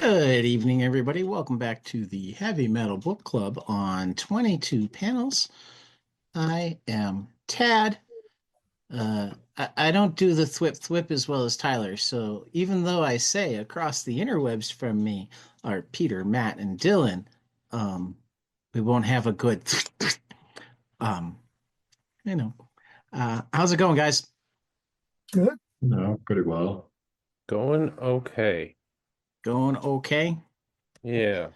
Good evening, everybody. Welcome back to the Heavy Metal Book Club on 22 panels. I am Tad. I don't do the thwip thwip as well as Tyler, so even though I say across the interwebs from me are Peter, Matt, and Dillon, um, we won't have a good, um, you know. How's it going, guys? Good. No, pretty well. Going okay. Going okay? Yeah.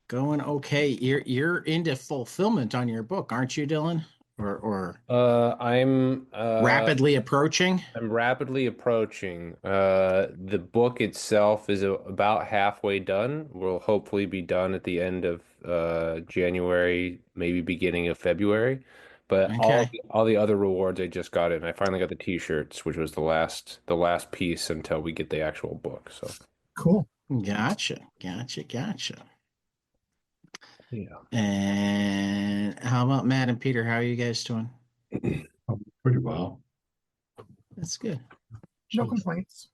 Going okay. You're into fulfillment on your book, aren't you, Dillon? Or I'm rapidly approaching. I'm rapidly approaching. The book itself is about halfway done. We'll hopefully be done at the end of January, maybe beginning of February. But all Okay. all the other rewards I just got in. I finally got the t-shirts, which was the last piece until we get the actual book. So Cool. Gotcha. yeah. And how about Matt and Peter? How are you guys doing? Pretty well. That's good. No complaints.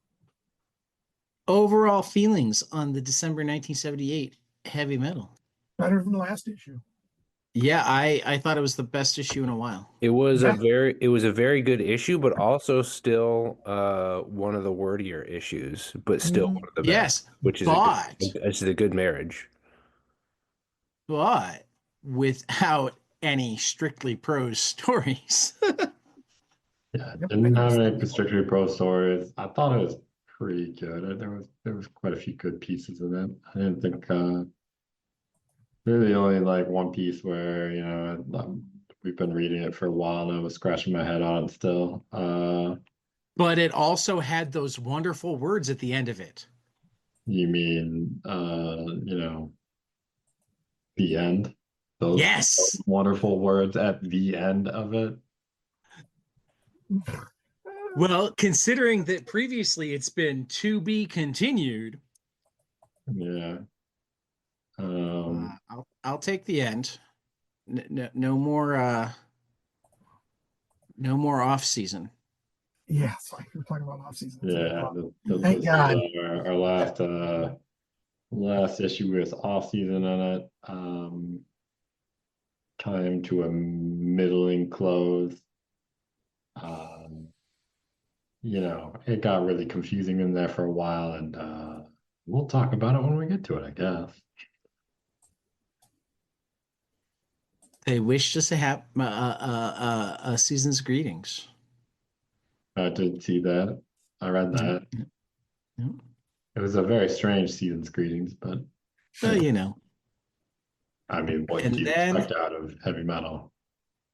Overall feelings on the December 1978 heavy metal. Better than the last issue. Yeah, I thought it was the best issue in a while. It was Yeah. it was a very good issue, but also still one of the wordier issues, but still one of the best, Yes, which is a good marriage. but without any strictly prose stories. Yeah, Yep, didn't I have guess. any particularly pro stories. I thought it was pretty good. There was quite a few good pieces in it. I didn't think really only like one piece where we've been reading it for a while and I was scratching my head on it still. But it also had those wonderful words at the end of it. You mean the end? Those Yes. wonderful words at the end of it. Well, considering that previously it's been to be continued, Yeah. I'll take the end. No more no more off season. Yeah, sorry, we're talking about off season. Yeah, Thank God. our last issue with off season on it. Came to a middling close. Um, it got really confusing in there for a while, and we'll talk about it when we get to it, I guess. They wished us a season's greetings. I did see that. I read that. Yeah. It was a very strange season's greetings, but Well, you know. I mean, what do And you then expect out of heavy metal?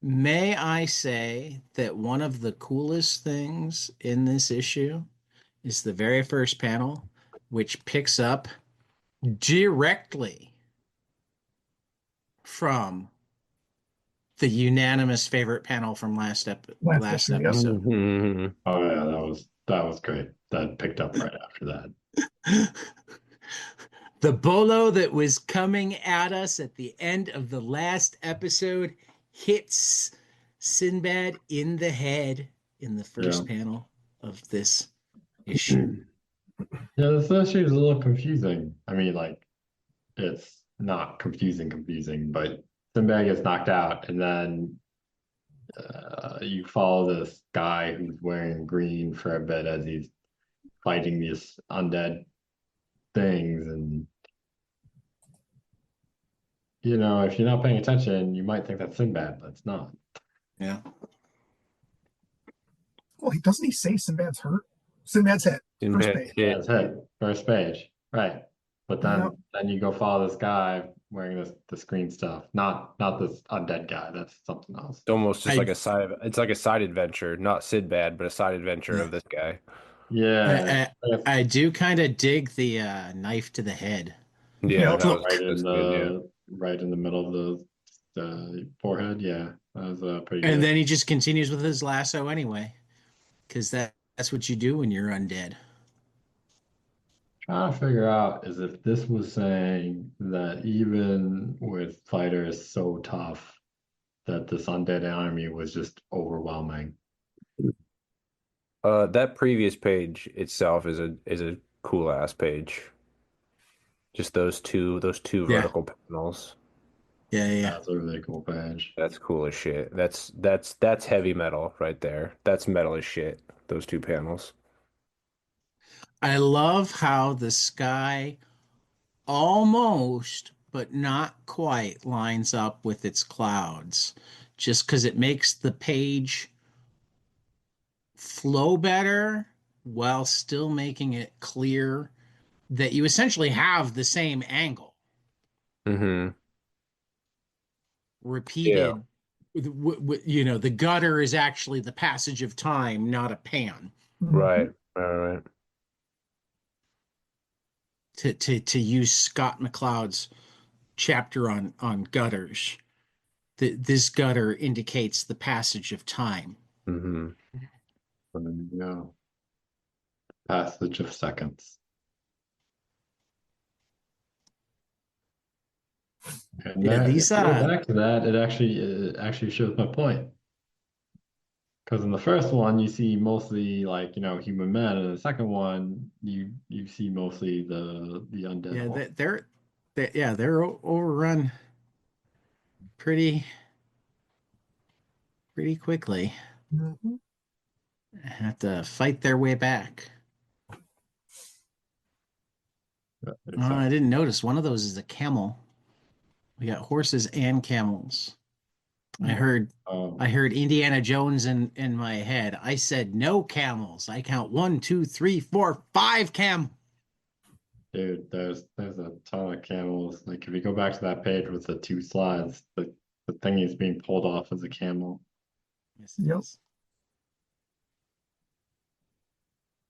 may I say that one of the coolest things in this issue is the very first panel, which picks up directly from the unanimous favorite panel from last Issue, yep. episode. Mhm. Oh yeah, that was great. That picked up right after that. The bolo that was coming at us at the end of the last episode hits Sinbad in the head in the Yeah. first panel of this issue. Yeah, this issue is a little confusing. I mean, like, it's not confusing, but Sinbad gets knocked out, and then you follow this guy who's wearing green for a bit as he's fighting these undead things. And, if you're not paying attention, you might think that's Sinbad, but it's not. Yeah. Well, doesn't he say Sinbad's hurt? Sinbad's hit. First page. That's it. First page. Right. But then Yep. then you go follow this guy wearing the screen stuff. Not this undead guy. That's something else. It's almost just I- like it's like a side adventure, not Sinbad, but a side adventure of this guy. Yeah. I do kind of dig the knife to the head. Yeah, Yep. Right that's in good, yeah. the middle of the forehead. Yeah, that was pretty And good. then he just continues with his lasso anyway, because that's what you do when you're undead. Trying to figure out is if this was saying that even with fighters so tough that this undead army was just overwhelming. That previous page itself is a cool ass page. Just those two Yeah. vertical panels. Yeah. That's a really cool page. That's cool as shit. That's heavy metal right there. That's metal as shit. Those two panels. I love how the sky almost, but not quite, lines up with its clouds, just because it makes the page flow better while still making it clear that you essentially have the same angle Mm-hmm. Yeah. repeated. The gutter is actually the passage of time, not a pan. Right. Right. To use Scott McCloud's chapter on gutters, this gutter indicates the passage of time. Mm-hmm. Yeah. Passage of seconds. And Yeah, that, if these you go back to that, it actually shows my point. Because in the first one, you see mostly like, human men, and in the second one, you see mostly the undead yeah orc. they're overrun pretty quickly. Mhm. Have to fight their way back. I didn't notice one of those is a camel. We got horses and camels. I heard Um, I heard Indiana Jones in my head. I said no camels. I count 1, 2, 3, 4, 5 camels. dude, there's a ton of camels. Like if you go back to that page with the two slides, the thing is being pulled off as a camel Yes, it Yep. is.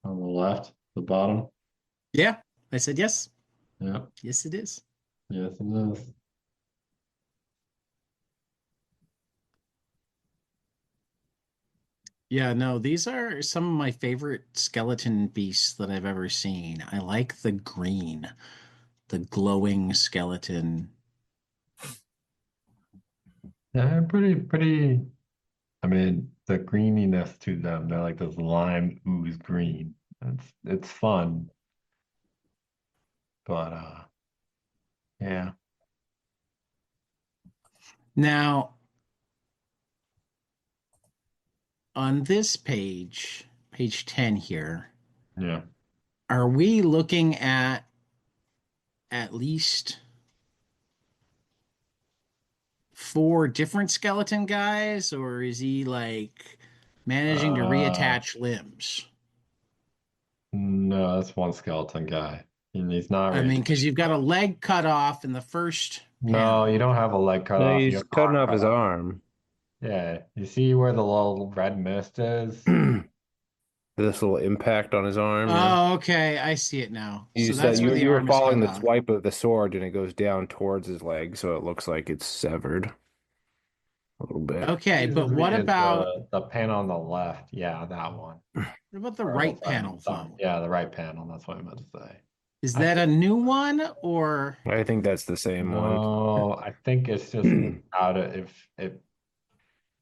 on the left, the bottom. Yeah, I said yes. Yeah, Yes, it is. yes, it is. Yeah, no, these are some of my favorite skeleton beasts that I've ever seen. I like the green, the glowing skeleton. Yeah, they're pretty. I mean, the greeniness to them, they're like this lime ooze green. It's fun, but yeah, Now, on this page 10 here, yeah. are we looking at least four different skeleton guys, or is he like managing to Uh, reattach limbs? no, that's one skeleton guy, and he's not I mean, because reattached. you've got a leg cut off in the first No, you panel. don't have a leg cut No, off. You he's have an cutting arm off cut his off. arm. Yeah, you see where the little red mist is? This little impact on his arm, yeah. Oh, okay. I see it now. You So said that's where the you were arm is following cut the off. swipe of the sword and it goes down towards his leg, so it looks like it's severed a little bit. Okay, Excuse but me, what is about the panel on the left? Yeah, that one. the Or the right thumb, panel thumb. though? Yeah, the right panel. That's what I meant to say. Is I that a think new one or I think that's the same one. no, I think it's just out of if it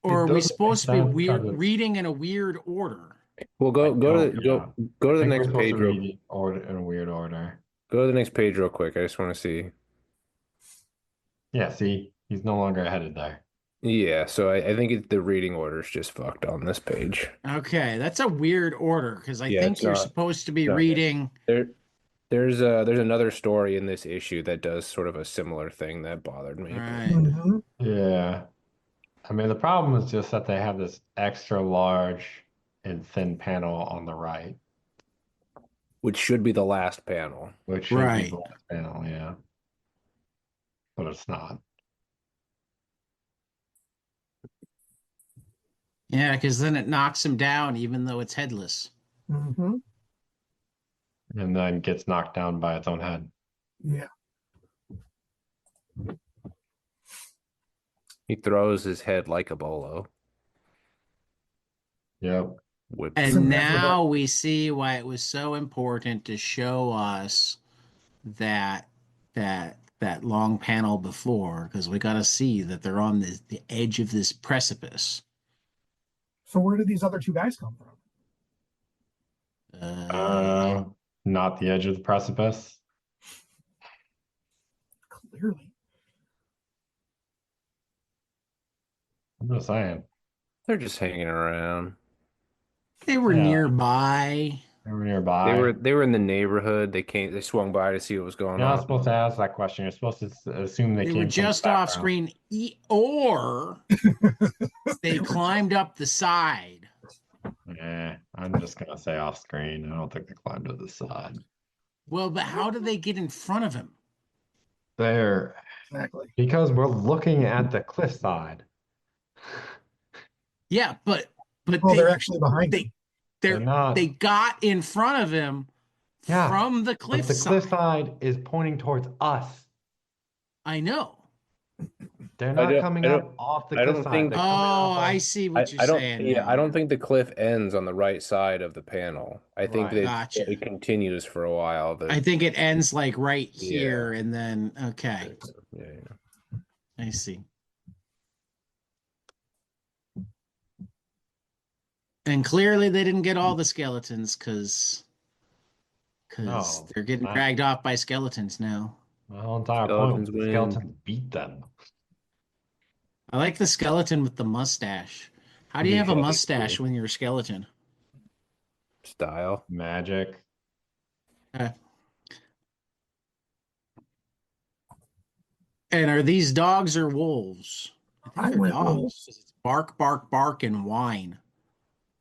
are we doesn't make supposed to be sense because it's reading in a weird order? Well, I go to don't, the yeah. go I to the think we're next supposed to page real read it order in a weird order. go to the next page real quick. I just want to see. Yeah, see, he's no longer headed there. Yeah, so I think the reading order is just fucked on this page. Okay, that's a weird order because I Yeah, think it's you're not. supposed to be No, reading. there's another story in this issue that does sort of a similar thing that bothered me, Right. Mhm. Yeah. I mean, the problem is just that they have this extra large and thin panel on the right, which should be the last panel. which should be the Right. last panel, yeah. But it's not. Yeah, because then it knocks him down even though it's headless. Mhm. And then gets knocked down by its own head. Yeah. He throws his head like a bolo. Yep. Which And Sinbad's with now that. we see why it was so important to show us that that long panel before, because we got to see that they're on the edge of this precipice. So where did these other two guys come from? Uh, Uh, Not the edge of the precipice. clearly. I'm just saying. They're just hanging around. They were Yeah. nearby. They were nearby. They were in the neighborhood. They swung by to see what was going You're not on. supposed to ask that question. You're supposed to assume they They were came from the just off background. screen, or they climbed up the side. I'm just gonna say off screen. I don't think they climbed to the side. Well, but how did they get in front of him? They're Exactly. because we're looking at the cliffside. Yeah, but Well, they're actually behind him. They're not. they got in front of him Yeah, from the But cliff the side. cliffside is pointing towards us. I know. They're I not don't- coming I up don't- off the I don't cliffside. think- They're coming Oh, off I of- see what you're I don't. saying Yeah, now. I don't think the cliff ends on the right side of the panel. I think Right. that Gotcha. it continues for a while. I think it ends like right Yeah. here, and then okay, Yeah. I see. And clearly, they didn't get all the skeletons because No, they're getting not- dragged off by skeletons now. The whole entire Skeletons point. The win. skeletons beat them. I like the skeleton with the mustache. How do you have a Because- mustache when you're a skeleton? Style. Magic. And are these dogs or wolves? I they're went dogs. wolf. It's bark, bark, bark, and whine.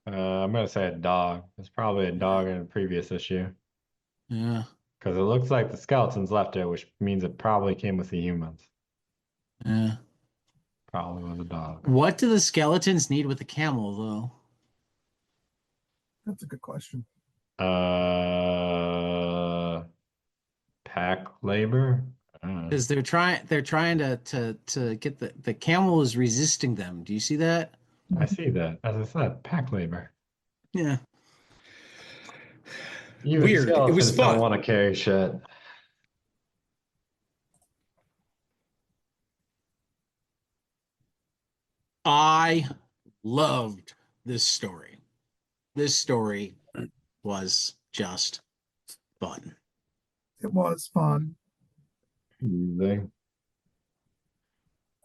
I'm gonna say a dog. It's probably a dog in a previous issue. Yeah, Because it looks like the skeletons left it, which means it probably came with the humans. yeah. Probably was a dog. What do the skeletons need with the camel, though? That's a good question. Pack labor? I don't know. Because they're trying to get the camel is resisting them. Do you see that? I see that. As I said, pack labor. Yeah. Even Weird. It was skeletons don't fun. want to carry shit. I loved this story. This story was just fun. It was fun. They-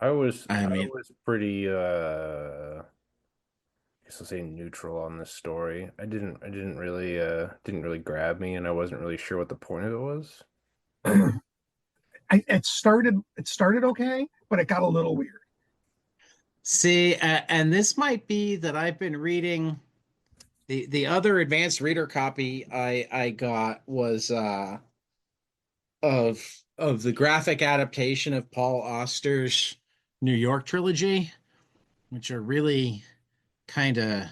I was mean- pretty I guess I'll say neutral on this story. I didn't really grab me, and I wasn't really sure what the point of it was. It started okay, but it got a little weird. See, and this might be that I've been reading the other advanced reader copy I got was of the graphic adaptation of Paul Auster's New York trilogy, which are really kind of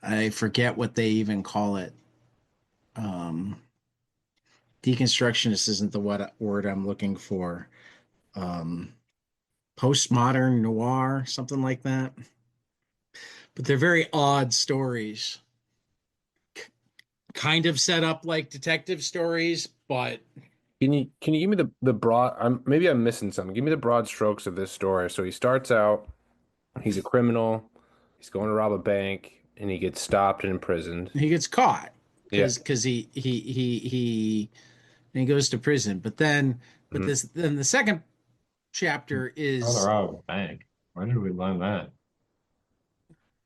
I forget what they even call it. Deconstructionist isn't the word I'm looking for. Postmodern noir, something like that. But they're very odd stories. Kind of set up like detective stories, but Can you give me the broad? Maybe I'm missing something. Give me the broad strokes of this story. So he starts out, he's a criminal, he's going to rob a bank, and he gets stopped and imprisoned. he gets caught Yeah. because he goes to prison. But then then the second chapter Oh, is they're out of the bank. When did we learn that?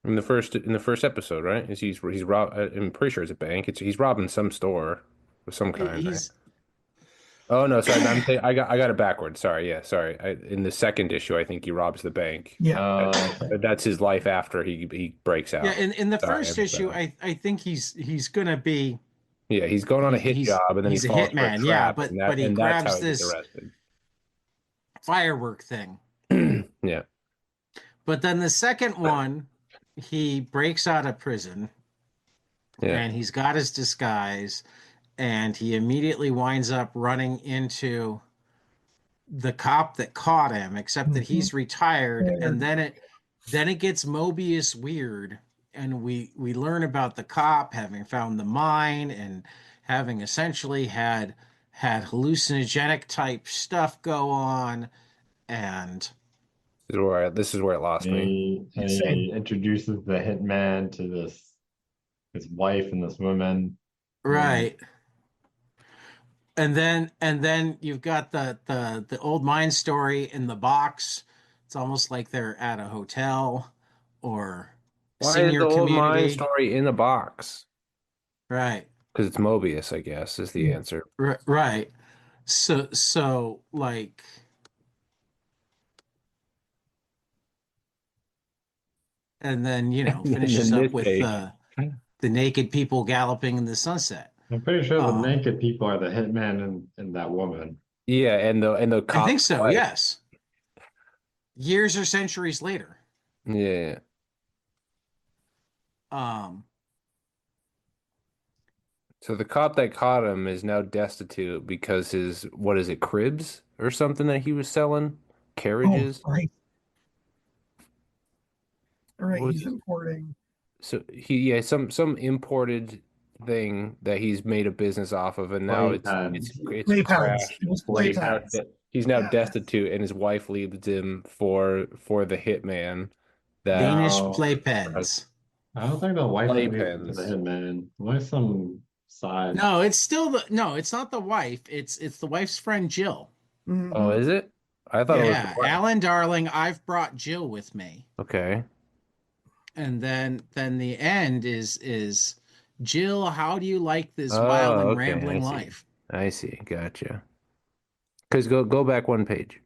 In the first episode, right? He's rob. I'm pretty sure it's a bank. He's robbing some store of some kind. he's Right? Oh no, sorry. I got it backwards. Sorry. Yeah, sorry. In the second issue, I think he robs the bank. Yeah. That's his life after he breaks out. yeah. In the Sorry, first I'm issue, sorry. I think he's gonna be Yeah, he's going on a hit job, and then he's he a falls for a hitman, yeah, trap, but and he that's grabs how he gets this arrested. firework thing. Yeah. But then the second one, he breaks out of prison Yeah. and he's got his disguise, and he immediately winds up running into the cop that caught him, except that he's retired. And then it gets Mobius weird, and we learn about the cop having found the mine and having essentially had hallucinogenic type stuff go on, and This is where it lost me. He introduces the hitman to his wife and this woman. right. and then you've got the old mine story in the box. It's almost like they're at a hotel or Why is senior the old mine community. story in a box? Right. Because it's Mobius, I guess, is the answer. Right. So like, and then And finishes then up this with page. the naked people galloping in the sunset. I'm pretty sure the Um, naked people are the hitman and that woman. Yeah, and the I think cop's so. wife. Yes. Years or centuries later. Yeah. Um, So the cop that caught him is now destitute because his, what is it, cribs or something that he was selling? Oh, Carriages? right. All right. What was He's he? importing. So yeah, some imported thing that he's made a business off of, and now Playpens. it's Play pads. crashed. It was Play play He's now pads. he's now Yeah. destitute, and his wife leaves him for the hitman that Danish No, playpens. I don't think the wife is leaving to the playpens. hitman. Why some side? No, it's still no, it's not the wife. It's the wife's friend Jill. Oh, Hmm. is it? I thought it was the Yeah, wife. Alan darling, I've brought Jill with me. Okay. And then the end is Jill, how do you like this wild Oh, and okay. I rambling see. life? I see. Gotcha. Because go back one page.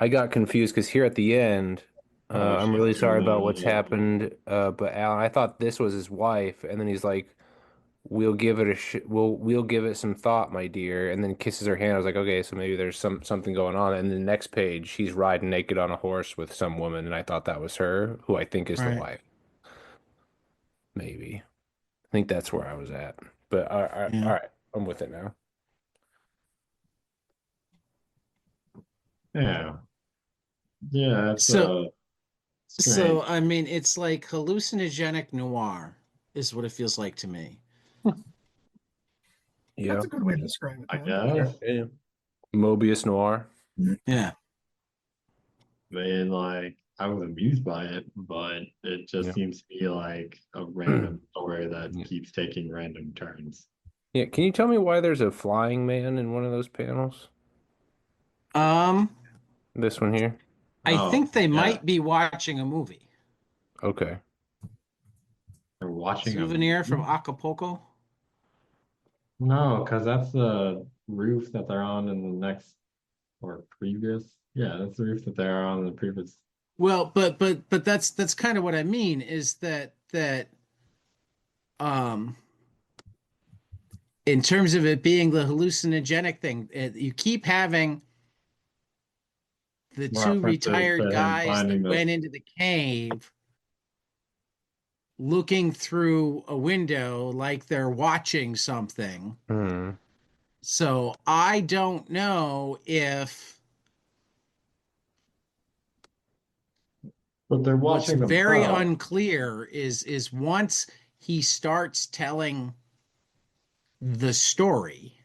I got confused because here at the end, Oh, I'm she's really sorry doing about what's it. happened. But Alan, I thought this was his wife, and then he's like, "We'll give it a we'll give it some thought, my dear," and then kisses her hand. I was like, "Okay, so maybe there's something going on." And the next page, she's riding naked on a horse with some woman, and I thought that was her, who I think is the Right. wife. Maybe. I think that's where I was at. But all Yeah. right, I'm with it now. Yeah, yeah, it's So strange. I mean it's like hallucinogenic noir is what it feels like to me. Yeah. That's a good way to describe it, I man. guess. Yeah. Mobius Noir. Yeah. I mean, like, I was amused by it, but it just Yeah. seems to be like a Yeah. random story that keeps taking random turns. Yeah, can you tell me why there's a flying man in one of those panels? Um, This one here? I Oh, think they yeah, might be watching a movie. Okay. they're watching a Souvenir from movie? Acapulco. No, because that's the roof that they're on in the next or previous. Yeah, that's the roof that they're on in the previous. Well, but that's kind of what I mean is that um in terms of it being the hallucinogenic thing, you keep having the two References retired to him guys that finding went this. into the cave looking through a window like they're watching something. Hmm. So I don't know if But they're what's watching very themselves. unclear is once he starts telling the story,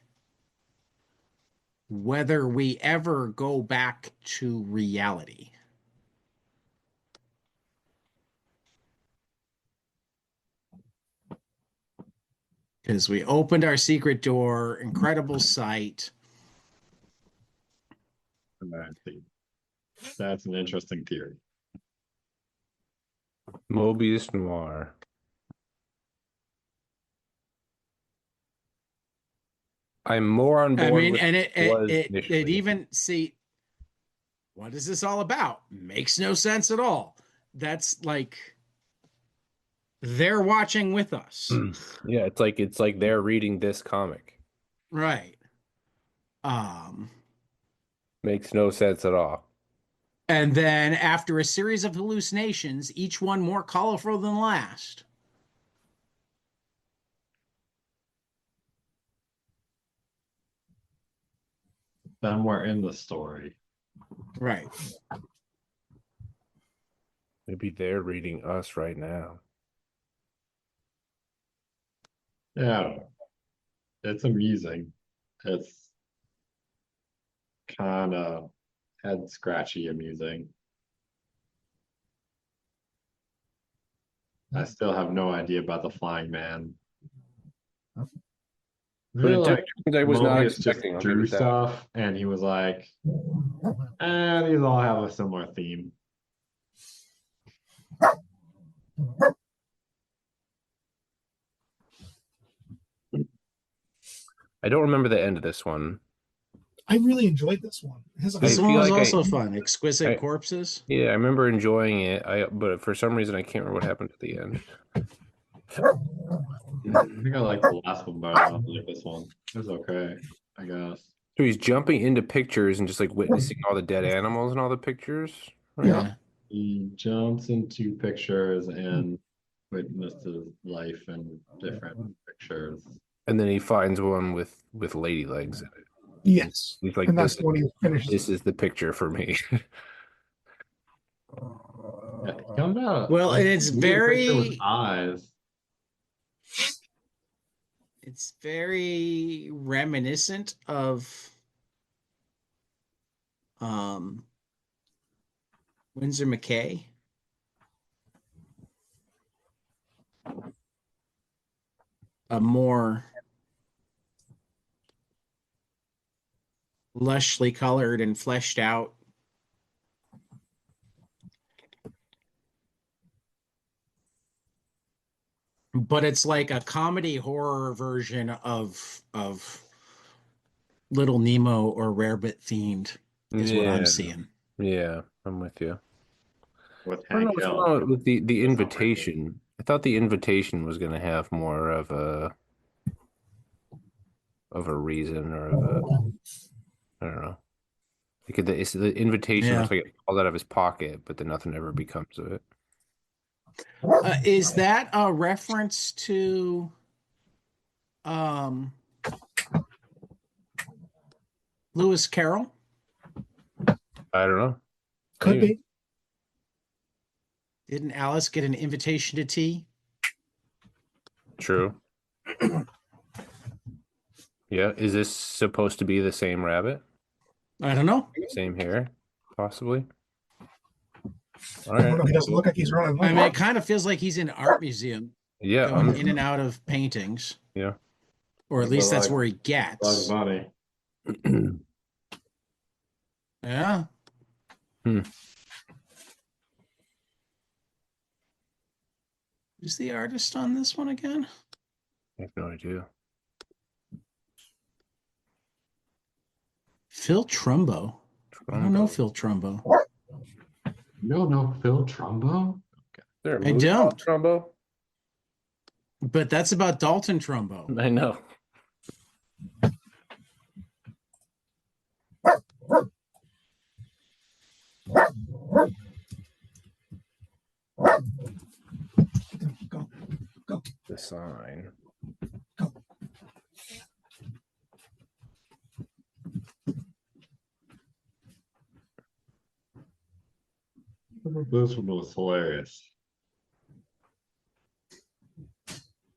whether we ever go back to reality. Because we opened our secret door, incredible sight. I see. That's an interesting theory. Mobius Noir. I'm more on I board mean, with and it was it initially. even see what is this all about? Makes no sense at all. That's like they're watching with us. Yeah, it's like they're reading this comic. Right. Um, Makes no sense at all. and then after a series of hallucinations, each one more colorful than last. Then we're in the story. Right. Maybe they're reading us right now. Yeah, it's amusing. It's kind of head scratchy amusing. I still have no idea about the flying man. I But feel it like I was not Mobius just expecting. I'll give drew it that. stuff, and he was like, these all have a similar theme. I don't remember the end of this one. I really enjoyed this one. It has a This I one feel was like also fun. Exquisite I- Corpses. Yeah, I remember enjoying it. But for some reason I can't remember what happened at the end. I think I like the last one, but I don't like this one. It was okay, I guess. So he's jumping into pictures and just like witnessing all the dead animals and all the pictures. Right? Yeah. He jumps into pictures and witnesses life in different pictures. And then he finds one with lady legs in it. Yes. He's like, And that's this, when he finishes. this is the picture for me. Yeah, he comes out. Well, like, and it's weird picture with very- eyes. It's very reminiscent of Windsor McKay. A more lushly colored and fleshed out but it's like a comedy horror version of Little Nemo or Rarebit themed is what I'm seeing. Yeah, I'm with you. With I don't know Hank what's Hill. going on with the That's not right. invitation. I thought the invitation was going to have more of a reason or of a, I don't know. Because the invitation Yeah. looks like it falls out of his pocket, but then nothing ever becomes of it. Is that a reference to Lewis Carroll? I don't know. Could Maybe. be. Didn't Alice get an invitation to tea? True. Yeah, is this supposed to be the same rabbit? I don't know. Same hair, possibly. All I don't right. know. He doesn't look like he's running. I mean, it kind of feels like he's in an art museum Yeah, going in and out of paintings, yeah. or at least that's Like where he Bugs gets. Bunny. Yeah. Hmm. Who's the artist on this one again? I have no idea. Phil Trumbo. I don't know Phil Trumbo. You don't know Phil Trumbo? Is there a I movie called don't. Trumbo? But that's about Dalton Trumbo. I know. Go. Go. The sign. This one was hilarious.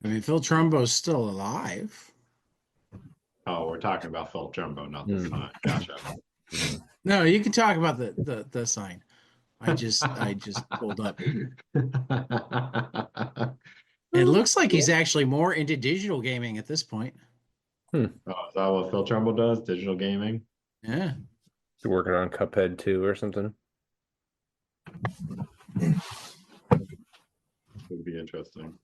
I mean, Phil Trumbo's still alive. Oh, we're talking about Phil Trumbo, not the sign. Gotcha. No, you can talk about the sign. I just pulled up. It looks like he's actually more into digital gaming at this point. Oh, is that what Phil Trumbo does? Digital gaming? Yeah. You're working on Cuphead 2 or something? Would be interesting.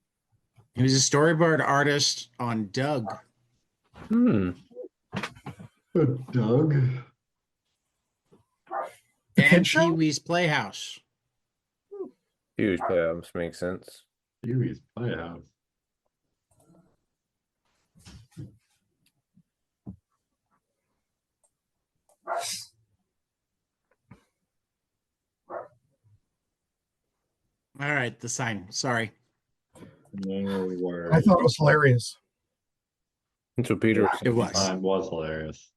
He was a storyboard artist on Doug. Hmm. Doug? The And kid show? Pee-wee's Playhouse. Huge playoffs makes sense. Pee-wee's Playhouse. All right, the sign. Sorry. No worries. I thought it was hilarious. That's what Peter was It saying. was. Mine was hilarious.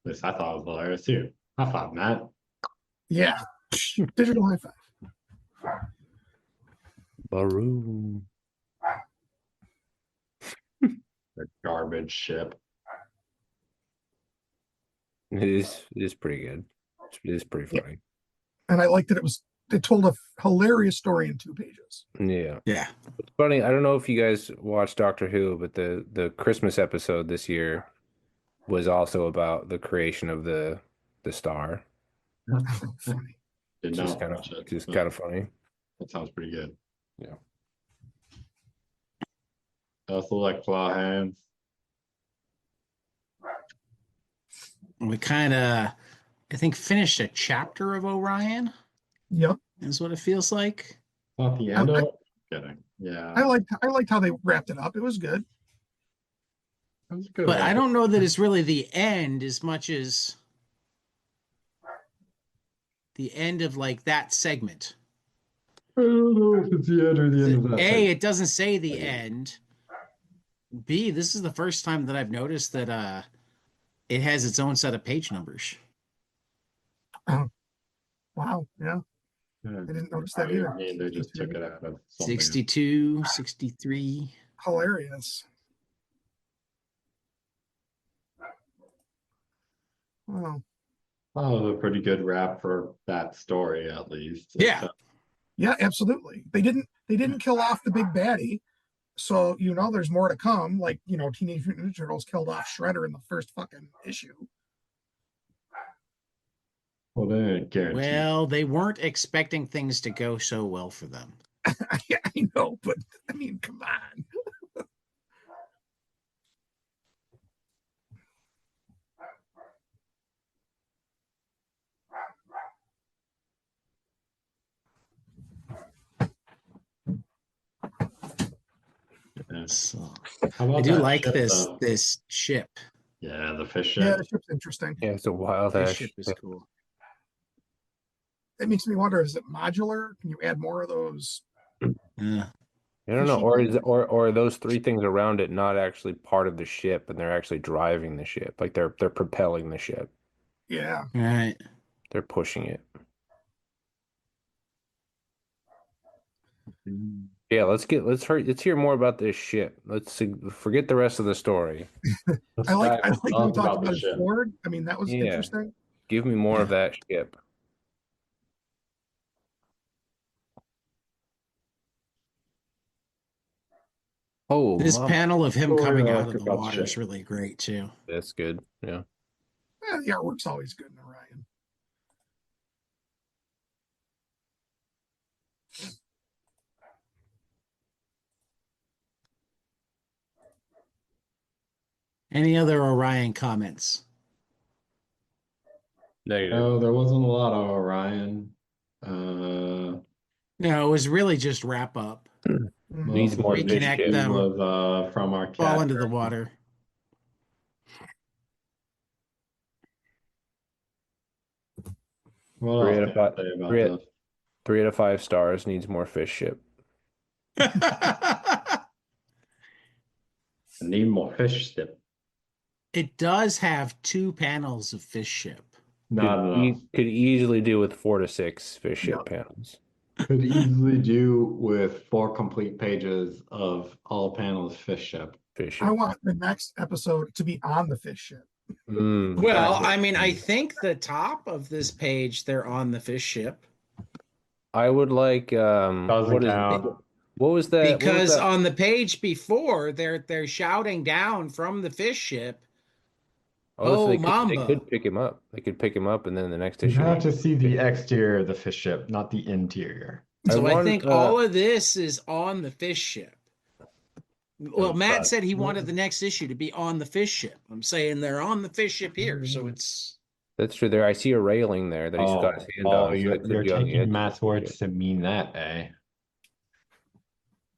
At least I thought it was hilarious too. High five, Matt. Yeah. Digital high five. Baroom. The garbage ship. It is pretty good. It is pretty funny. And I liked that it was They told a hilarious story in 2 pages. Yeah. Yeah. It's funny. I don't know if you guys watch Doctor Who, but the Christmas episode this year was also about the creation of the star. Funny. Did Just not kind watch of it. just but kind of funny. That sounds pretty good. Yeah. I also like claw hands. We kind of, I think, finished a chapter of Orion, Yep. is what it feels like. Not the end of it. Kidding. Yeah. I liked how they wrapped it up. It was good. That was a good But I one. don't know that it's really the end as much as the end of like that segment. I don't know if it's the end or the end of that. A, it doesn't say the Okay. end. B, this is the first time that I've noticed that it has its own set of page numbers. Wow. Yeah. Yeah. I didn't notice that I either. mean, they just took it out of something. 62, 63. Hilarious. Wow. Oh, a pretty good wrap for that story, at least. Yeah. Yeah, absolutely. They didn't kill off the big baddie. So, there's more to come. Like, Teenage Mutant Ninja Turtles killed off Shredder in the first fucking issue. Well, they didn't guarantee. Well, they weren't expecting things to go so well for them. I know, but I mean, come on. Yeah. So How about I do that like ship, this though? this ship. Yeah, the fish Yeah, ship. the ship's interesting. Yeah, it's a wild This ass ship is ship. cool. It makes me wonder, is it modular? Can you add more of those? Yeah. I don't know, Fishy or things? or are those three things around it not actually part of the ship, and they're actually driving the ship, like they're propelling the ship, Yeah. All right. they're pushing it. Yeah, let's hear more about this ship. Forget the rest of the story. Let's I like dive we talk talked the about his ship. Ford. I mean, that was Yeah. interesting. Give me more of that ship. Oh, This mom, panel of him Story coming out arc of the about the water is ship. really great too. that's good. Yeah. The artwork's always good in Orion. Any other Orion comments? Negative. No, there wasn't a lot of Orion. Uh, No, it was really just wrap up, Needs most of more the fish reconnect ship. them, was from our fall cat. into the water. What Three else out can of I five. say about Three, this? 3 out of 5 stars. Needs more fish ship. I need more fish ship. It does have 2 panels of fish ship. Not enough. Could easily do with 4 to 6 fish ship Yeah. panels. Could easily do with 4 complete pages of all panels fish ship. Fish I ship. want the next episode to be on the fish ship. Well, Exactly. I mean, I think the top of this page they're on the fish ship I would like Doesn't count. what was that? What was because that? on the page before they're shouting down from the fish ship. Oh, so Oh, they Mamba. could pick him up. They could pick him up, and then the next You issue. have to see the exterior of the fish ship, not the interior. So I want, think all of this is on the fish ship. Well, It's Matt not. said he wanted the next issue to be on the fish ship. I'm saying they're on the fish ship here, Mm-hmm. so it's that's true. There, I see a railing there that he's got his hand on. So you're, it could you're be on the taking edge. Matt's words to mean that, eh?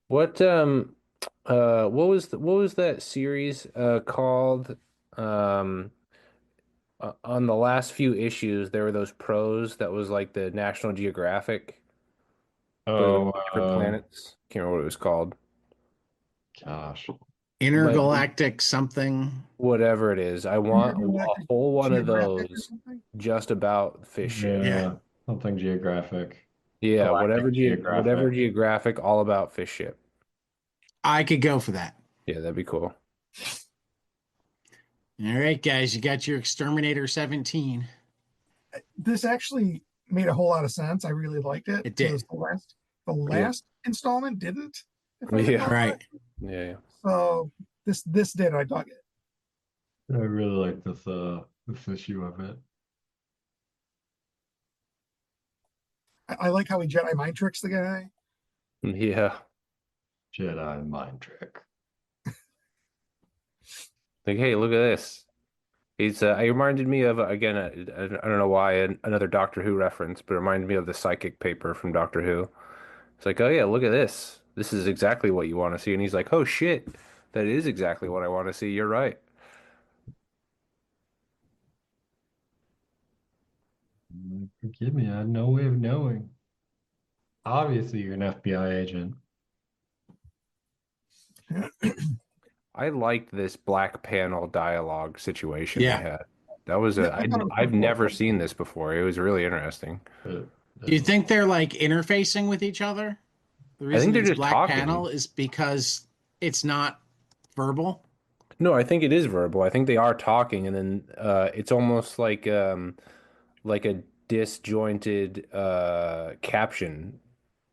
What what was that series called? On the last few issues, there were those prose that was like the National Geographic, but it was different planets. Can't remember what it was called. Gosh. intergalactic something. Whatever it is, I want a Intergalactic whole one of Geographic or those something? just about fish ship. Yeah. Something geographic. Yeah, Galactic whatever Geographic. geographic, all about fish ship. I could go for that. Yeah, that'd be cool. All right, guys, you got your Exterminator 17. This actually made a whole lot of sense. I really liked it. It did. The last installment didn't, if I Yeah. recall Right. correctly. Yeah. So this did. I dug it. I really like this issue of it. I like how he Jedi mind tricks the guy. Yeah. Jedi mind trick. Like, hey, look at this. He's it reminded me of again, I don't know why another Doctor Who reference, but it reminded me of the psychic paper from Doctor Who. It's like, oh yeah, look at this. This is exactly what you want to see. And he's like, oh shit, that is exactly what I want to see. You're right. Forgive me, I had no way of knowing. Obviously, you're an FBI agent. I liked this black panel dialogue situation Yeah. they had. That was Yeah, I thought it was I've pretty cool. never seen this before. It was really interesting. But, Do you think they're like interfacing with each other? The I reason think they're it's just black talking. panel is because it's not verbal. No, I think it is verbal. I think they are talking, and then it's almost like a disjointed caption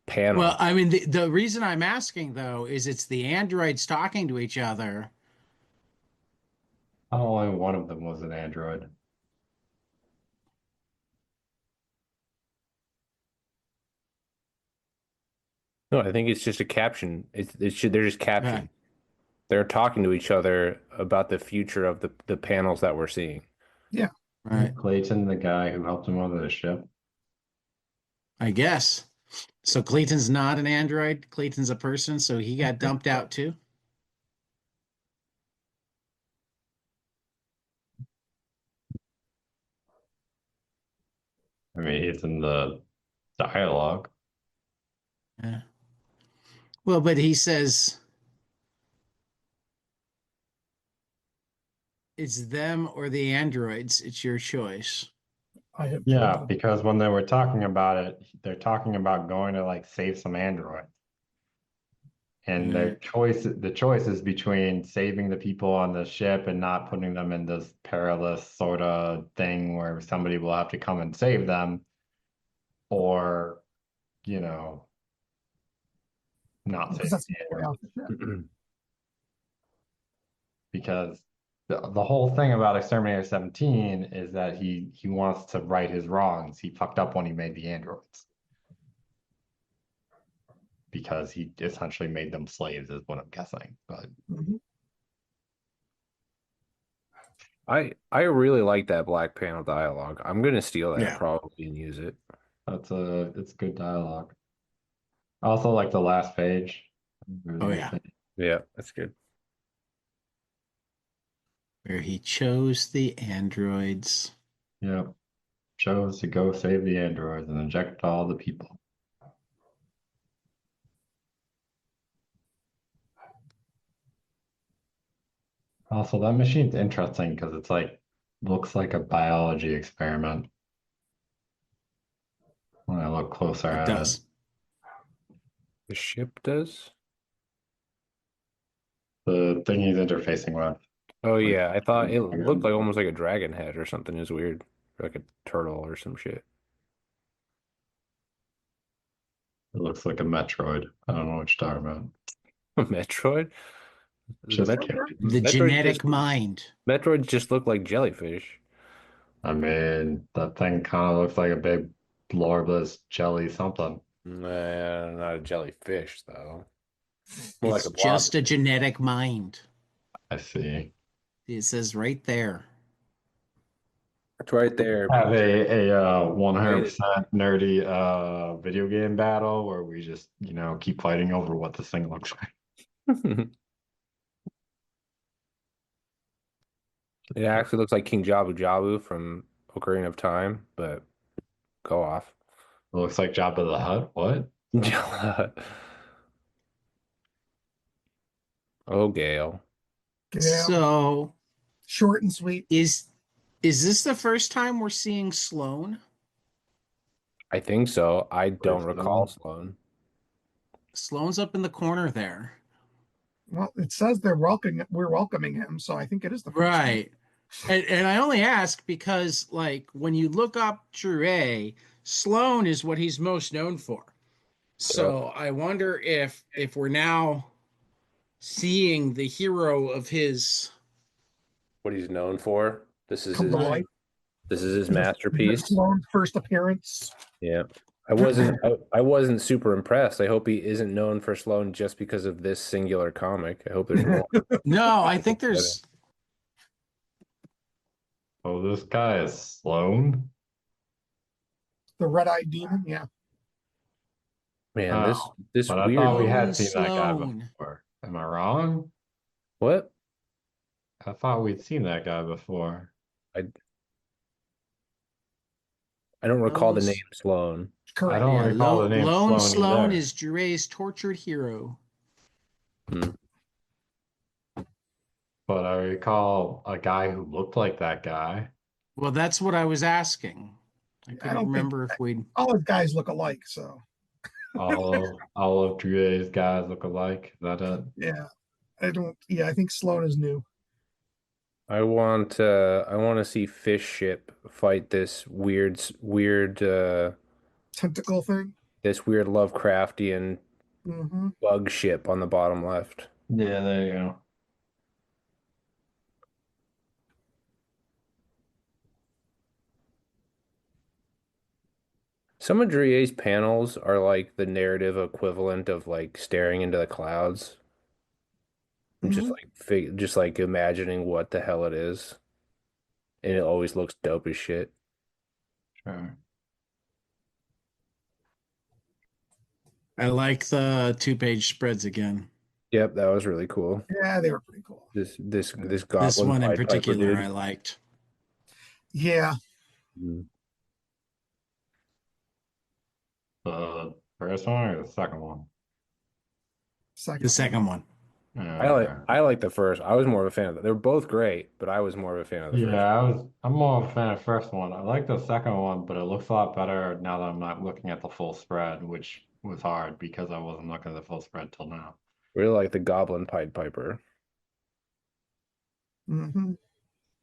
panel. Well, I mean, the reason I'm asking though is it's the androids talking to each other. only one of them was an android. No, I think it's just a caption. They're just caption. Right. They're talking to each other about the future of the panels that we're seeing. Right. Clayton, the guy who helped him onto the ship. I guess. So Clayton's not an android. Clayton's a person, so he got dumped out too. I mean, it's in the dialogue. Yeah. Well, but he says it's them or the androids. It's your choice. I have Yeah, chosen. because when they were talking about it, they're talking about going to like save some androids. And the choice is between saving the people on the ship and not putting them in this perilous sort of thing where somebody will have to come and save them, or, you know, not Because save that's the the way off androids. the ship. Because the whole thing about Exterminator 17 is that he wants to right his wrongs. He fucked up when he made the androids. Because he essentially made them slaves, is what I'm guessing. But Mhm. I really like that black panel dialogue. I'm gonna steal that Yeah. probably and use it. it's good dialogue. I also like the last page. Oh, yeah. Yeah, that's good. Where he chose the androids. Yeah. Chose to go save the androids and inject all the people. Also, that machine's interesting because it's like looks like a biology experiment. When I look closer It at does. The ship does? the thing he's interfacing with. Oh Like, yeah, I thought it dragon. looked like almost like a dragon head or something. It was weird. Or like a turtle or some shit. It looks like a Metroid. I don't know what you're talking about. Metroid? Just The Metroid genetic just mind. Metroids just look like jellyfish. I mean, that thing kind of looks like a big blorbless jelly something. Nah, not a jellyfish though. More like It's a blob. just a genetic mind. I see. It says right there. It's right there. Have a 100% nerdy video game battle where we just, keep fighting over what this thing looks like. It actually looks like King Jabu Jabu from Ocarina of Time, but go off. It looks like Jabba the Hutt. What? Oh, Gale. Yeah. So Short and sweet. is this the first time we're seeing Sloane? I think so. I don't so. recall Sloane. Sloane's up in the corner there. Well, it says we're welcoming him, so I think it is the first time. Right. And I only ask because, like, when you look up True A, Sloane is what he's most known for. So I wonder if we're now seeing the hero of his. What he's known for. This is Come to his. life. This is his This is masterpiece. Sloane's first appearance. Yeah. I wasn't super impressed. I hope he isn't known for Sloane just because of this singular comic. I hope there's more. No, I think there's. Oh, this guy is Sloan. The red-eyed demon. Yeah. Man, Oh, this but I weird. thought we had Owen seen that guy Sloane. before. Am I wrong? What? I thought we'd seen that guy before. I don't recall the Lone- name Sloane. I Correct. don't Yeah, recall the name Lone Sloane either. is Juray's tortured hero. But I recall a guy who looked like that guy. Well, that's what I was asking. I couldn't don't remember if we'd. All his guys look alike, so All of Drew's guys look alike. Is that it? yeah. I think Sloane is new. I want to see Fish Ship fight this weird Tentacle thing. this weird Lovecraftian Mm-hmm. bug ship on the bottom left. Yeah, there you go. Some of Drier's panels are like the narrative equivalent of like staring into the clouds. I'm just just like imagining what the hell it is. And it always looks dope as shit. Sure. I like the 2-page spreads again. Yep, that was really cool. Yeah, they were pretty cool. This This goblin one in Pied Piper particular, dude. I liked. Yeah. Mhm. The first one or the second one? The second one. I like the first. I was more of a fan of that. They were both great, but I was more of a fan of the first. Yeah, I'm more of a fan of the first one. I like the second one, but it looks a lot better now that I'm not looking at the full spread, which was hard because I wasn't looking at the full spread till now. Really like the Goblin Pied Piper. Mm-hmm.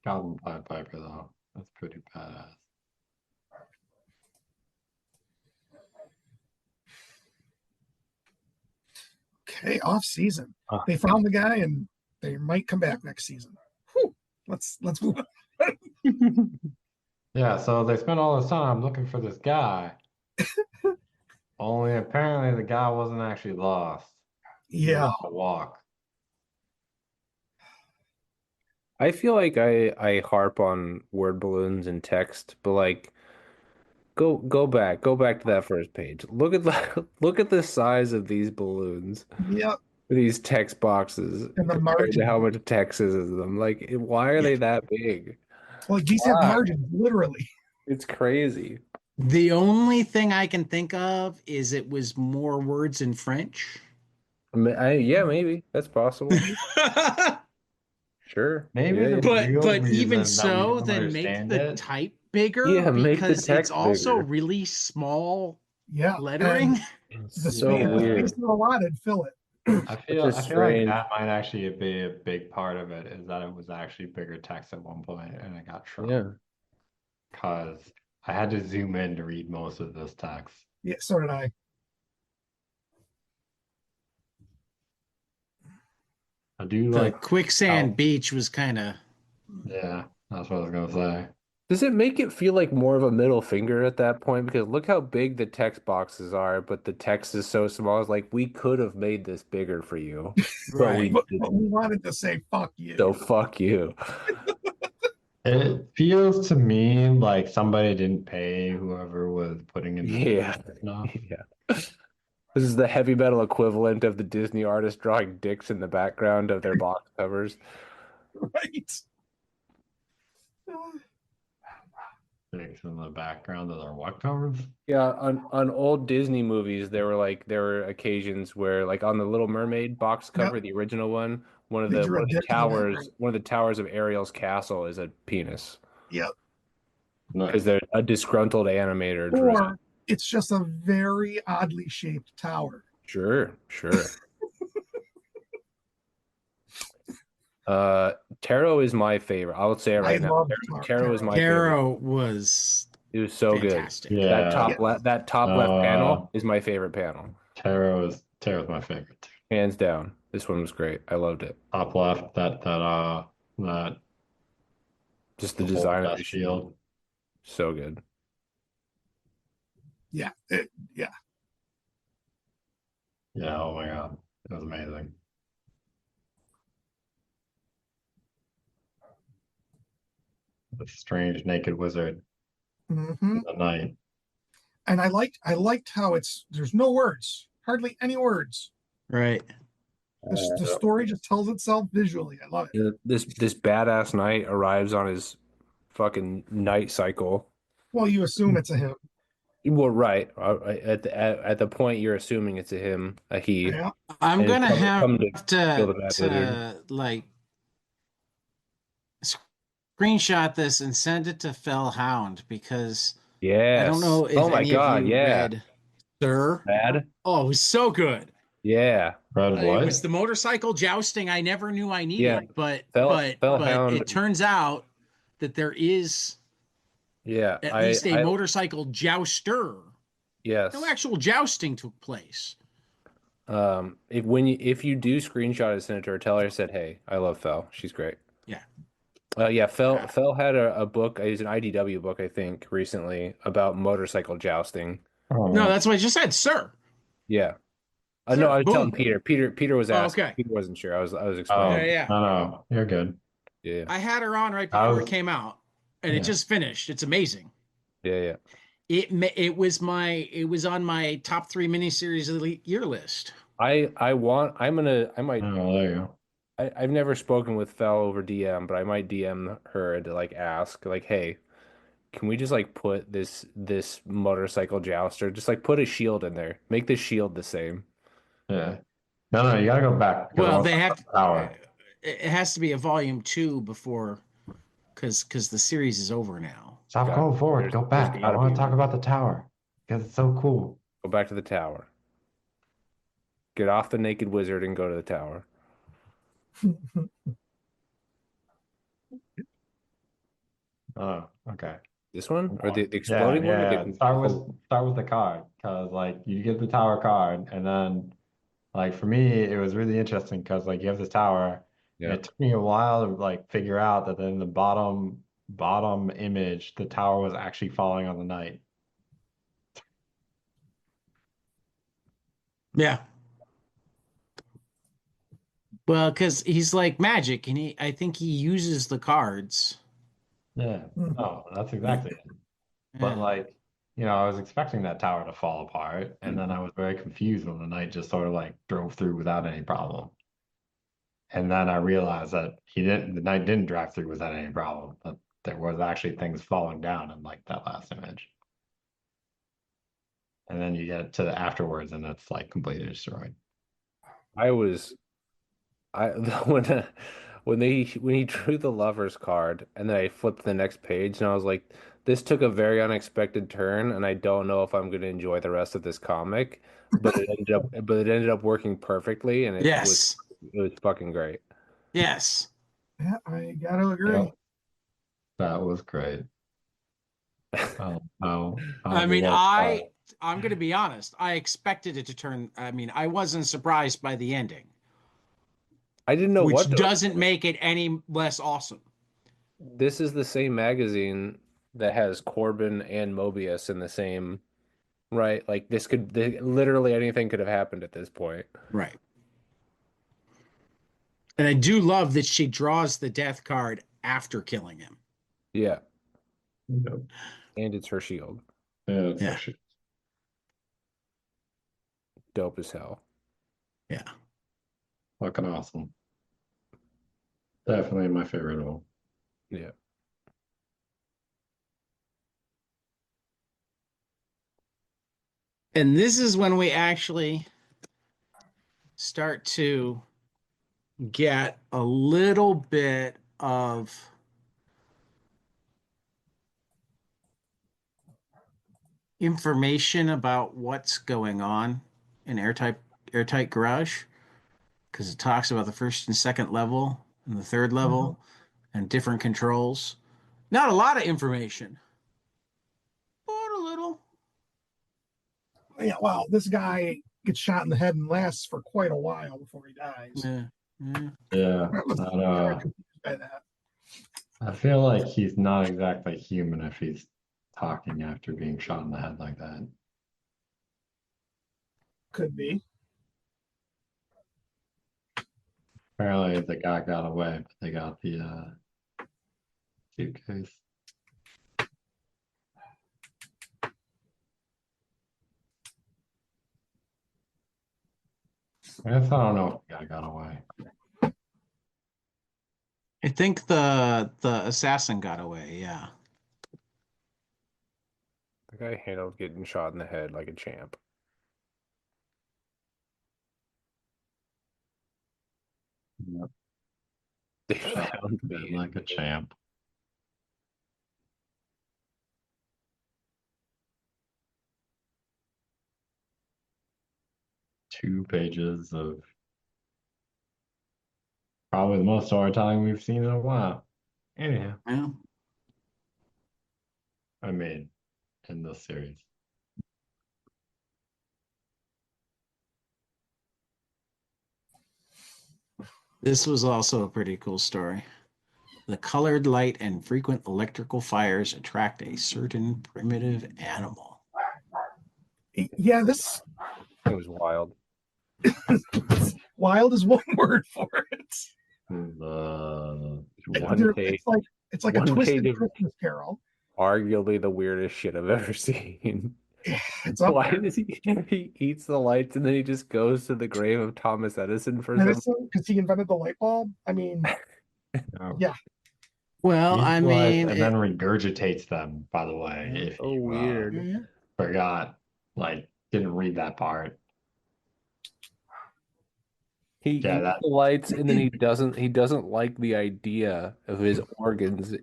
Goblin Pied Piper though, that's pretty badass. Okay, off season. Ah. They found the guy, and they might come back next season. Whew. Let's move on. Yeah, so they spent all this time looking for this guy. Only apparently the guy wasn't actually lost. He was Yeah. on a walk. I feel like I harp on word balloons and text, but like go back to that first page. Look at look at the size of these balloons, Yep. these text boxes And the compared to margin. how much text is in them. Like, why are they that big? Well, these have Why? margins, literally. It's crazy. The only thing I can think of is it was more words in French. Yeah, maybe that's possible. Sure. Maybe Yeah, the yeah. real But even reason that we so, don't then make understand the it. type bigger Yeah, make the because it's text also bigger. really small Yeah. lettering. The So space, weird. space allotted, fill it. I feel just like strange. that might actually be a big part of it is that it was actually bigger text at one point and it got shrunk. Yeah. Because I had to zoom in to read most of this text. Yeah, so did I. I do The like, quicksand Oh. beach was kind of. yeah, that's what I was gonna say. Does it make it feel like more of a middle finger at that point? Because look how big the text boxes are, but the text is so small. It's like we could have made this bigger for you, but we Right. But didn't. we wanted to say fuck you. So fuck you. It feels to me like somebody didn't pay whoever was putting in the Yeah. enough. Yeah. This is the heavy metal equivalent of the Disney artist drawing dicks in the background of their box covers. Right. Things in the background of their what covers? Yeah, on old Disney movies, there were occasions where, like on the Little Mermaid box cover, the original one, one of They the drew a dick in the one of the towers of Ariel's castle is a penis Yep. because they're a disgruntled animator drew it. Or it's just a very oddly shaped tower. Sure. Tarot is my favorite. I would say it right now. love Tarot is my favorite. Caro was It was so fantastic. Yeah. that top left panel is my favorite panel. Tarot's my favorite too. Hands down. This one was great. I loved it. Top left, that Just the the whole design of the chest shield. so good. Yeah, yeah. Yeah, oh my God. It was amazing. The strange naked wizard hmm in the night. And I liked how there's no words, hardly any words. Right. The story just tells itself visually. I love it. This badass knight arrives on his fucking night cycle. Well, you assume it's a him. Well, right. At the point you're assuming it's a him, a he, Yeah. I'm and gonna have come to kill the bad wizard. to like screenshot this and send it to Fellhound because I don't Yes. know if Oh my any God, of you yeah. read Sir. Bad? Oh, it was so good. Yeah. Red It was what? the motorcycle jousting I never knew I needed, Yeah. but Fellhound. it turns out that there is Yeah. at least a motorcycle jouster. Yes. No actual jousting took place. If you do screenshot it, Senator, tell her I said, hey, I love Fell. She's great. Yeah. Yeah, Fell had a book, it was an IDW book, I think, recently about motorcycle jousting. Oh, No, man. that's what I just said, sir. Yeah. Sure, No, I was telling boom. Peter was Oh, asking. okay. Peter wasn't sure. I was Oh, explaining. Yeah. no, you're good. Yeah. I had her on right I before was- it came out, and Yeah. it just finished. It's amazing. Yeah. It was on my top 3 miniseries of the year list. I might Oh, there you go. I've never spoken with Fell over DM, but I might DM her to like ask, like, hey, can we just like put this motorcycle jouster, just like put a shield in there, make the shield the same. Yeah. No, you gotta go back. 'Cause I Well, want they to have talk about power. it has to be a volume 2 before because the series is over now. Stop Got- going forward. there's- Go there's back. I gotta want be to talk one. about the tower because it's so cool. Go back to the tower. Get off the naked wizard and go to the tower. Oh, okay. This one or the exploding one? Or the- Start with the card because like you get the tower card and then like for me it was really interesting because like you have this tower. Yeah. And it took me a while to like figure out that in the bottom image the tower was actually falling on the night. Yeah. Well, because he's like magic, and I think he uses the cards. Yeah. No, that's exactly it. But Yeah. like, I was expecting that tower to fall apart, and then I was very confused when the knight just sort of like drove through without any problem. And then I realized that the knight didn't drive through without any problem, that there was actually things falling down in like that last image. And then you get to the afterwards and it's like completely destroyed. I when he drew the lover's card and then I flipped to the next page and I was like, this took a very unexpected turn and I don't know if I'm going to enjoy the rest of this comic, but it ended up working perfectly and it was fucking great. Yes. Yeah, I gotta agree. Yep. That was great. I mean, I'm going to be honest. I expected it to turn. I mean, I wasn't surprised by the ending, I didn't know which doesn't make it any less awesome. This is the same magazine that has Corbin and Mobius in the same, right? Like literally anything could have happened at this point. Right. And I do love that she draws the death card after killing him. Yeah. Yep. And it's her shield. Yeah. Yeah. Dope as hell. Yeah. Fucking awesome. Definitely my favorite one. Yeah. And this is when we actually start to get a little bit of information about what's going on in Airtight Garage, because it talks about the first and second level and the third level and different controls. Not a lot of information. Yeah, well, this guy gets shot in the head and lasts for quite a while before he dies. Yeah. Yeah. Yeah, I was that, kind of confused by that. I feel like he's not exactly human if he's talking after being shot in the head like that. Could be. Apparently the guy got away, but they got the suitcase. I guess I don't know if the guy got away. I think the assassin got away. Yeah. The guy handled getting shot in the head like a champ. Yep. They found me. Like a champ. Two pages of probably the most storytelling we've seen in a while. Anyhow, Yeah. I mean, in this series. This was also a pretty cool story. The colored light and frequent electrical fires attract a certain primitive animal. Yeah, this It was wild. wild is one word for it. The One page, It's like a one twisted page of- Christmas Carol. arguably the weirdest shit I've ever seen. It's up Why there. does he eats the lights and then he just goes to the grave of Thomas Edison for some Edison, because he invented the light bulb. I mean, yeah. Well, I mean, and then regurgitates them, by the way, if so you weird. Yeah. forgot, like, didn't read that part. He Yeah, eats that- the lights and then he doesn't like the idea of his organs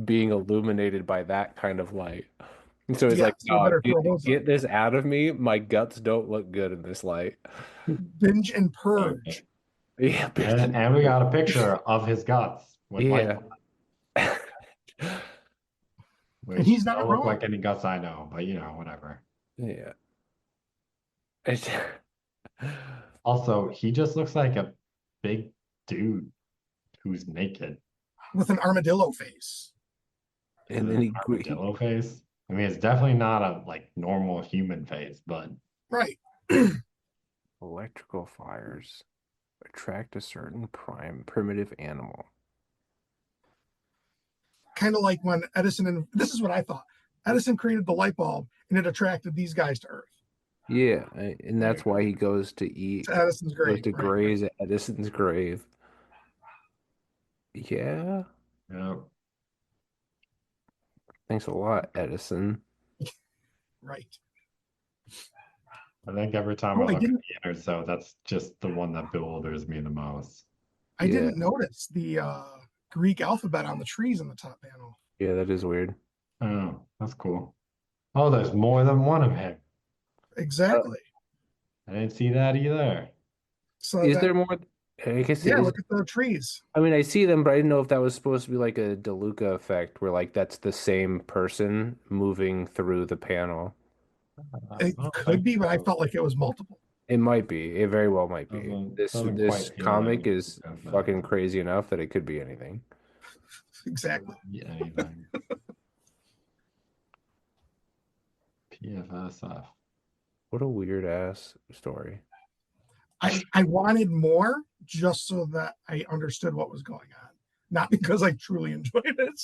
being illuminated by that kind of light. And so he's Yeah, like, so "Oh, better dude, throw those get up." this out of me. My guts don't look good in this light." Binge and purge. Yeah, And we got a picture of his guts with yeah. light, which And he's not don't look wrong. like any guts I know, but whatever. Yeah. Also, he just looks like a big dude who's naked. With an armadillo face. And then he Armadillo face. I mean, it's definitely not a like normal human face, but Right. electrical fires attract a certain primitive animal. Kind of like when Edison, and this is what I thought. Edison created the light bulb and it attracted these guys to Earth. Yeah, and that's why he goes to eat, To Edison's goes grave. to right. graze at Edison's grave. Yeah, thanks a lot, Edison. Right. I think every time Oh, I I look at didn't- the innards, though, that's just the one that bewilders me the most. I Yeah. didn't notice the Greek alphabet on the trees in the top panel. Yeah, that is weird. Oh, that's cool. Oh, there's more than one of him. Exactly. I didn't see that either. So Is that- there more? I guess yeah, it is. look at the trees. I mean, I see them, but I didn't know if that was supposed to be like a DeLuca effect, where like that's the same person moving through the panel. It I don't could think be, but I so. felt like it was multiple. It might be. It very well might be. Doesn't This quite feel comic like is DeLuca, but- fucking crazy enough that it could be anything. Exactly. Yeah, anything. PFSF. What a weird ass story. I wanted more just so that I understood what was going on, not because I truly enjoyed it.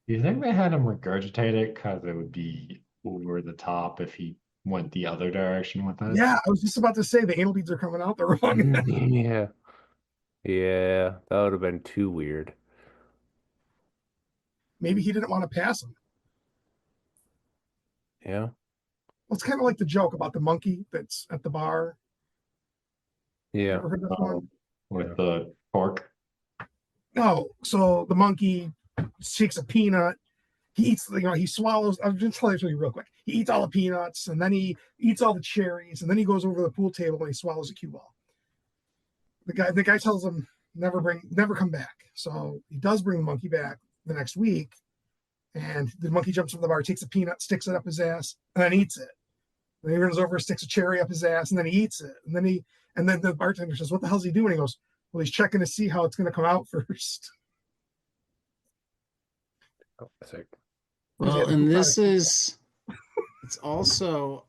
Do you think they had him regurgitate it because it would be over the top if he went the other direction with it? Yeah, I was just about to say the anal beads are coming out the wrong. Yeah. Yeah, that would have been too weird. Maybe he didn't want to pass him. Yeah. Well, it's kind of like the joke about the monkey that's at the bar. Yeah. Ever heard this one? With the pork. No. So the monkey takes a peanut. He eats, he swallows. I'll just tell you real quick. He eats all the peanuts and then he eats all the cherries and then he goes over to the pool table and he swallows a cue ball. The guy tells him never come back. So he does bring the monkey back the next week And the monkey jumps from the bar, takes a peanut, sticks it up his ass, and then eats it. And he runs over, sticks a cherry up his ass, and then he eats it. And then the bartender says, "What the hell's he doing?" He goes, "Well, he's checking to see how it's going to come out first." Classic. Well, and this is it's also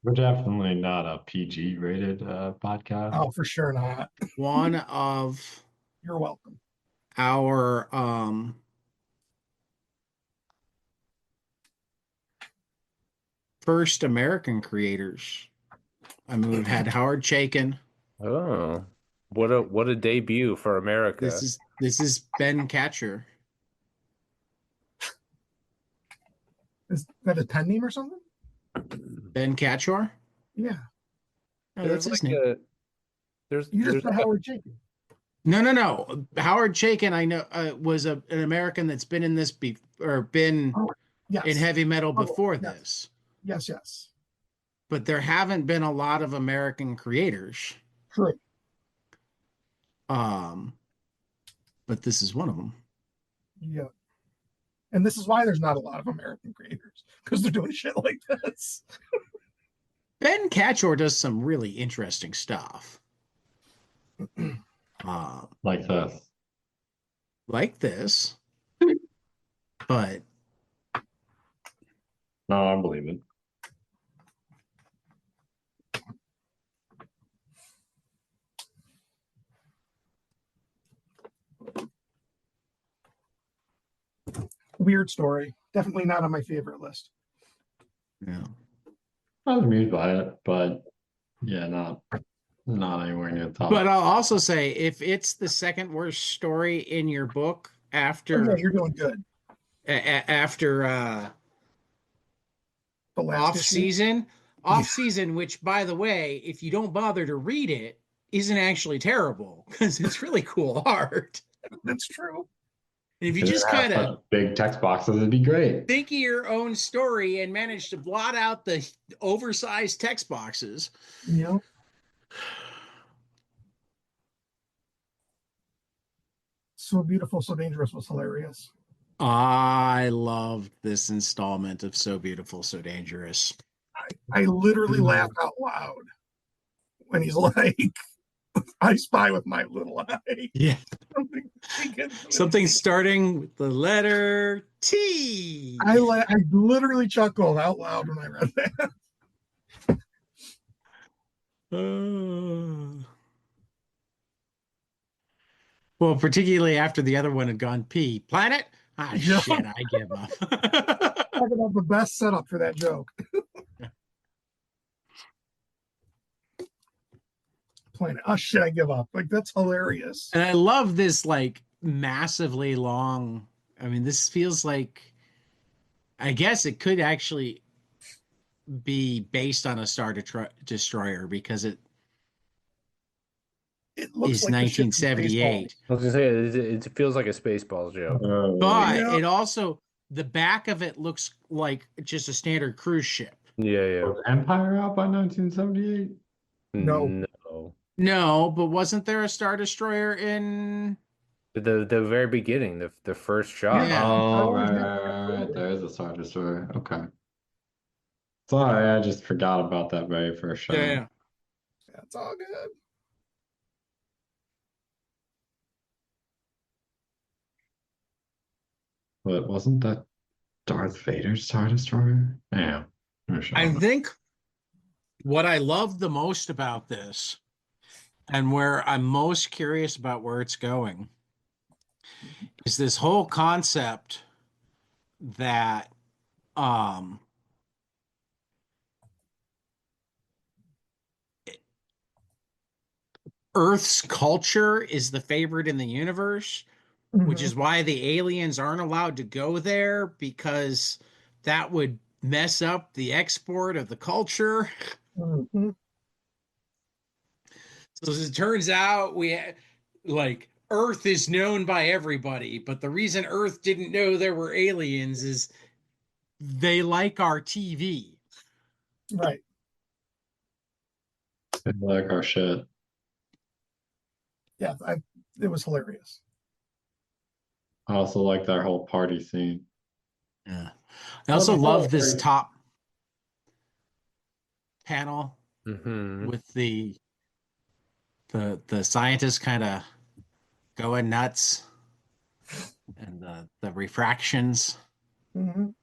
We're definitely not a PG rated podcast. Oh, for sure not. one of You're welcome. our first American creators. I mean, we've had Howard Chaykin. Oh, what a debut for America. This is Ben Catcher. Is that a pen name or something? Ben Catchor? Yeah. No, that's his name. You just there's said Howard Jenkins. No. Howard Chaykin, I know, was an American that's been in this been Yes. in heavy metal before yes. this. Yes. But there haven't been a lot of American creators. True. But this is one of them. Yeah. And this is why there's not a lot of American creators, because they're doing shit like this. Ben Catchor does some really interesting stuff. Like this. Like this. But No, I believe it. Weird story. Definitely not on my favorite list. yeah. I was amused by it, but yeah, not anywhere near the top. But I'll also say, if it's the second worst story in your book after you're doing good. After The last off season, which, by the way, if you don't bother to read it, isn't actually terrible because it's really cool art. That's true. And if you just kind of big text boxes, it'd be great. think of your own story and manage to blot out the oversized text boxes. Yeah. So Beautiful, So Dangerous was hilarious. I loved this installment of So Beautiful, So Dangerous. I literally laughed out loud when he's like, "I spy with my little eye." Yeah. Something Something starting with the letter T. I literally chuckled out loud when I read that. Well, particularly after the other one had gone P. Planet? Yeah. Shit, I give up. Talking about the best setup for that joke. Planet. Oh shit, I give up. Like, that's hilarious. And I love this, like, massively long. I mean, this feels like, I guess it could actually be based on a Star Destroyer because it looks is like 1978. I was gonna say it feels like a Spaceballs joke. But Yeah. it also, the back of it looks like just a standard cruise ship. Yeah. Was Empire out by 1978? No. No, but wasn't there a Star Destroyer in The very beginning, the first shot. Yeah. Oh, right. There is a Star Destroyer. Okay. Sorry, I just forgot about that very first shot. Yeah. That's all good. But wasn't that Darth Vader's Star Destroyer? Yeah. I think what I love the most about this, and where I'm most curious about where it's going, is this whole concept that Earth's culture is the favorite in the universe, which is why the aliens aren't allowed to go there, because that would mess up the export of the culture. Mm-hmm. So as it turns out, Earth is known by everybody, but the reason Earth didn't know there were aliens is they like our TV. Right. They like our shit. Yeah, it was hilarious. I also like their whole party scene. Yeah. I also the love whole- this top panel Mm-hmm. with the scientists kind of going nuts and the refractions. Mhm.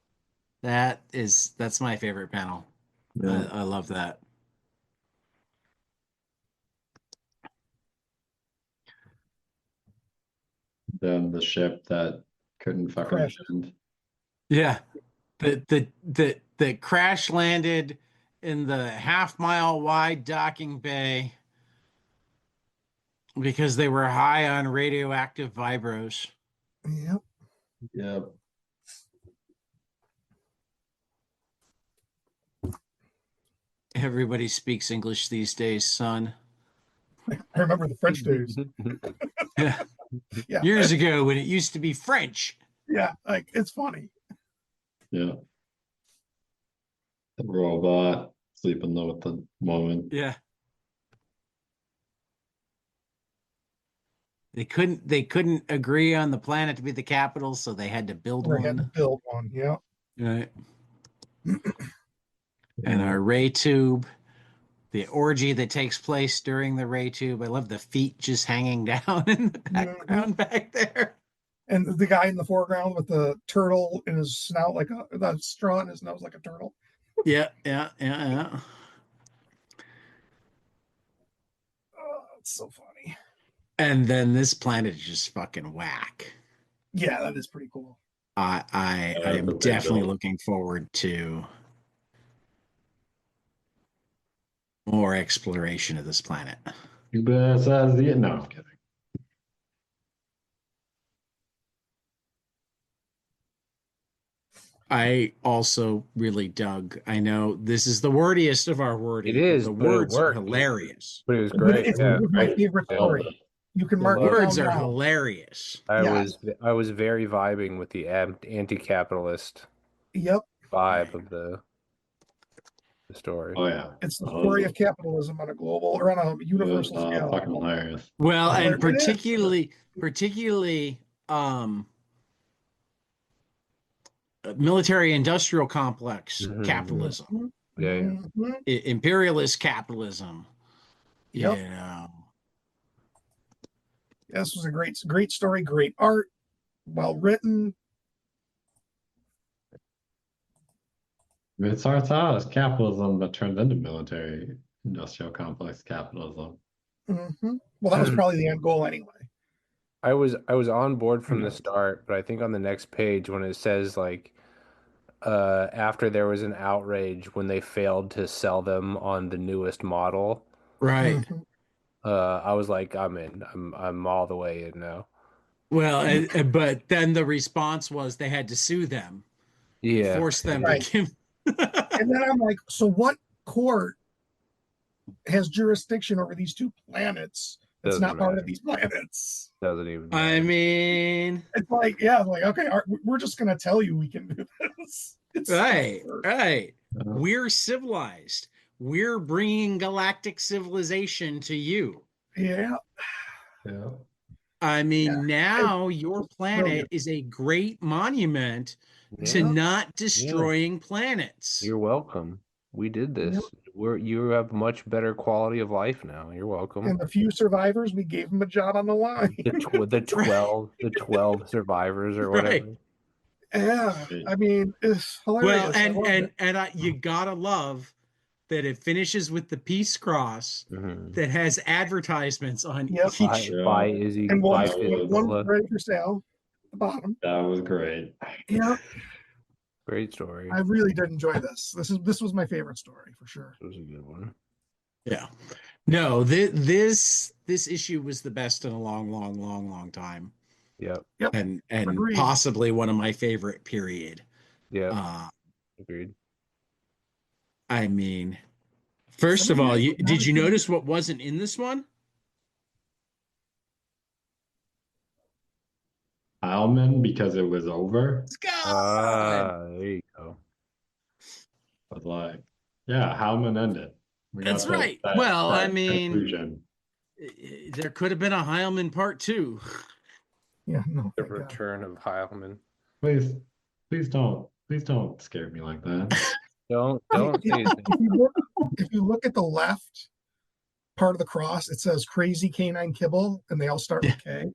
That's my favorite panel. Yeah. I love that. Then the ship that couldn't fucking Crashed. land. Yeah. The crash landed in the half-mile wide docking bay because they were high on radioactive vibros. Yep. Yeah. Everybody speaks English these days, son. I remember the French days. Yeah. Yeah. Years ago when it used to be French. Yeah. Like, it's funny. Yeah. The robot sleeping low at the moment. Yeah. They couldn't agree on the planet to be the capital, so they had to build We had to one. build one. Yeah. Right. And our ray tube, the orgy that takes place during the ray tube. I love the feet just hanging down in the background back there. And the guy in the foreground with the turtle in his snout, like the straw in his nose, like a turtle. Yeah, yeah, yeah, yeah. Oh, it's so funny. And then this planet is just fucking whack. Yeah, that is pretty cool. I the am big definitely build. looking forward to more exploration of this planet. But says the no, I'm kidding. I also really dug. I know this is the wordiest of our wordy, It but is, the but it words are worked. hilarious. But it was But great. it Yeah. was my Right. favorite I love story. it. You can The mark it Words down are now. hilarious. Yes. I was very vibing with the anti-capitalist Yep. vibe of the story. Oh yeah. It's the That story was, of capitalism on a global or on a it was universal scale. fucking hilarious. Well, It and is. particularly military industrial complex Mhm. capitalism, Yeah, yeah. Mhm. imperialist capitalism. Yep. You know. This was a great story, great art, well written. I mean, it starts out as capitalism, but turns into military industrial complex capitalism. Well, that was probably the end goal anyway. I was on board from the knows? start, but I think on the next page when it says like after there was an outrage when they failed to sell them on the newest model, Right. Mhm. I was like, I'm in. I'm all the way in now. Well, but then the response was they had to sue them and Yeah. force them Right. to give. And then I'm like, so what court has jurisdiction over these two planets that's Doesn't not part matter. of these planets? Doesn't even I matter. mean, It's like, yeah, like, okay, we're just going to tell you we can do this. It's right, absurd. right. Uh, We're civilized. We're bringing galactic civilization to you. Yeah. yeah. I mean, Yeah. your Brilliant. planet is a great monument to Yeah. not destroying planets. You're welcome. We did this. Yep. You have much better quality of life now. You're welcome. And the few survivors, we gave them a job on the line. The 12 survivors or whatever. Right. Yeah. I mean, it's hilarious. Well, I loved it. you gotta love that it finishes with the peace cross Mhm. that has advertisements on Yep. each. By Izzy. And by one Fizzola. ready for sale at the bottom. That was great. Yeah. Great story. I really did enjoy this. This was my favorite story for sure. It was a good one. Yeah. No, this issue was the best in a long time. Yep. Yep. And Agreed. possibly one of my favorite period. Yep. Uh Agreed. I mean, first of Somebody all, else did you noticed- notice what wasn't in this one? Heilman, because it was over, There you go. was like, yeah, Heilman ended. We That's got that- right. that- Well, I that mean, conclusion. there could have been a Heilman part 2. Yeah, no, The thank God. return of Heilman. Please, please don't scare me like that. Don't If say his name. if you look at the left part of the cross, it says Crazy Canine Kibble, and they all start with K.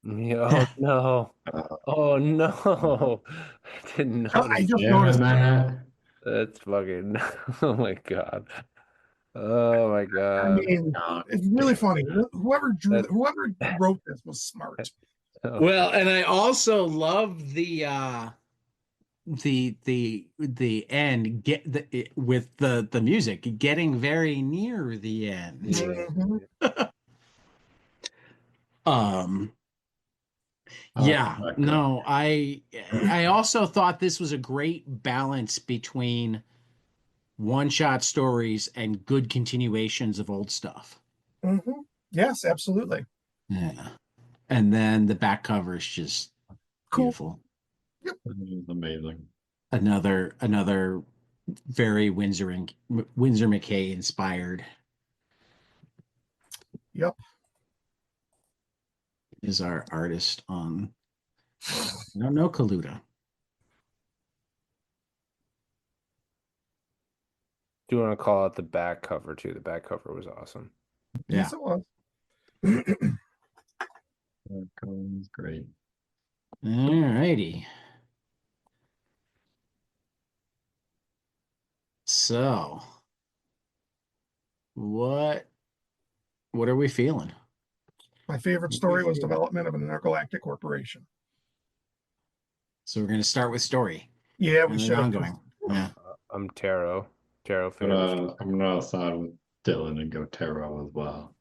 Oh no. Oh no. I didn't I notice. just Damn it, noticed. Matt. That's fucking oh my god. Oh my I god. mean, God. it's really funny. Whoever That- whoever wrote this was smart. Oh, Well, and I also love the end with the music getting very near the end. yeah. Mhm. Um I like yeah, that guy. no, I also thought this was a great balance between one-shot stories and good continuations of old stuff. Mhm. Yes, absolutely. Yeah. And then the back cover is just Cool. beautiful. It was amazing. Another very Windsor McKay inspired Yep. is our artist on no Kaluta. Do you want to call out the back cover too? The back cover was awesome. Yeah. Yes, it was. That was great. All righty. So what are we feeling? My favorite story was Development of an Intergalactic Corporation. So we're going to start with story Yeah, we and then should have. ongoing. Yeah. I'm Taro. Taro But favorite. I'm gonna side with Dylan and go Taro as well.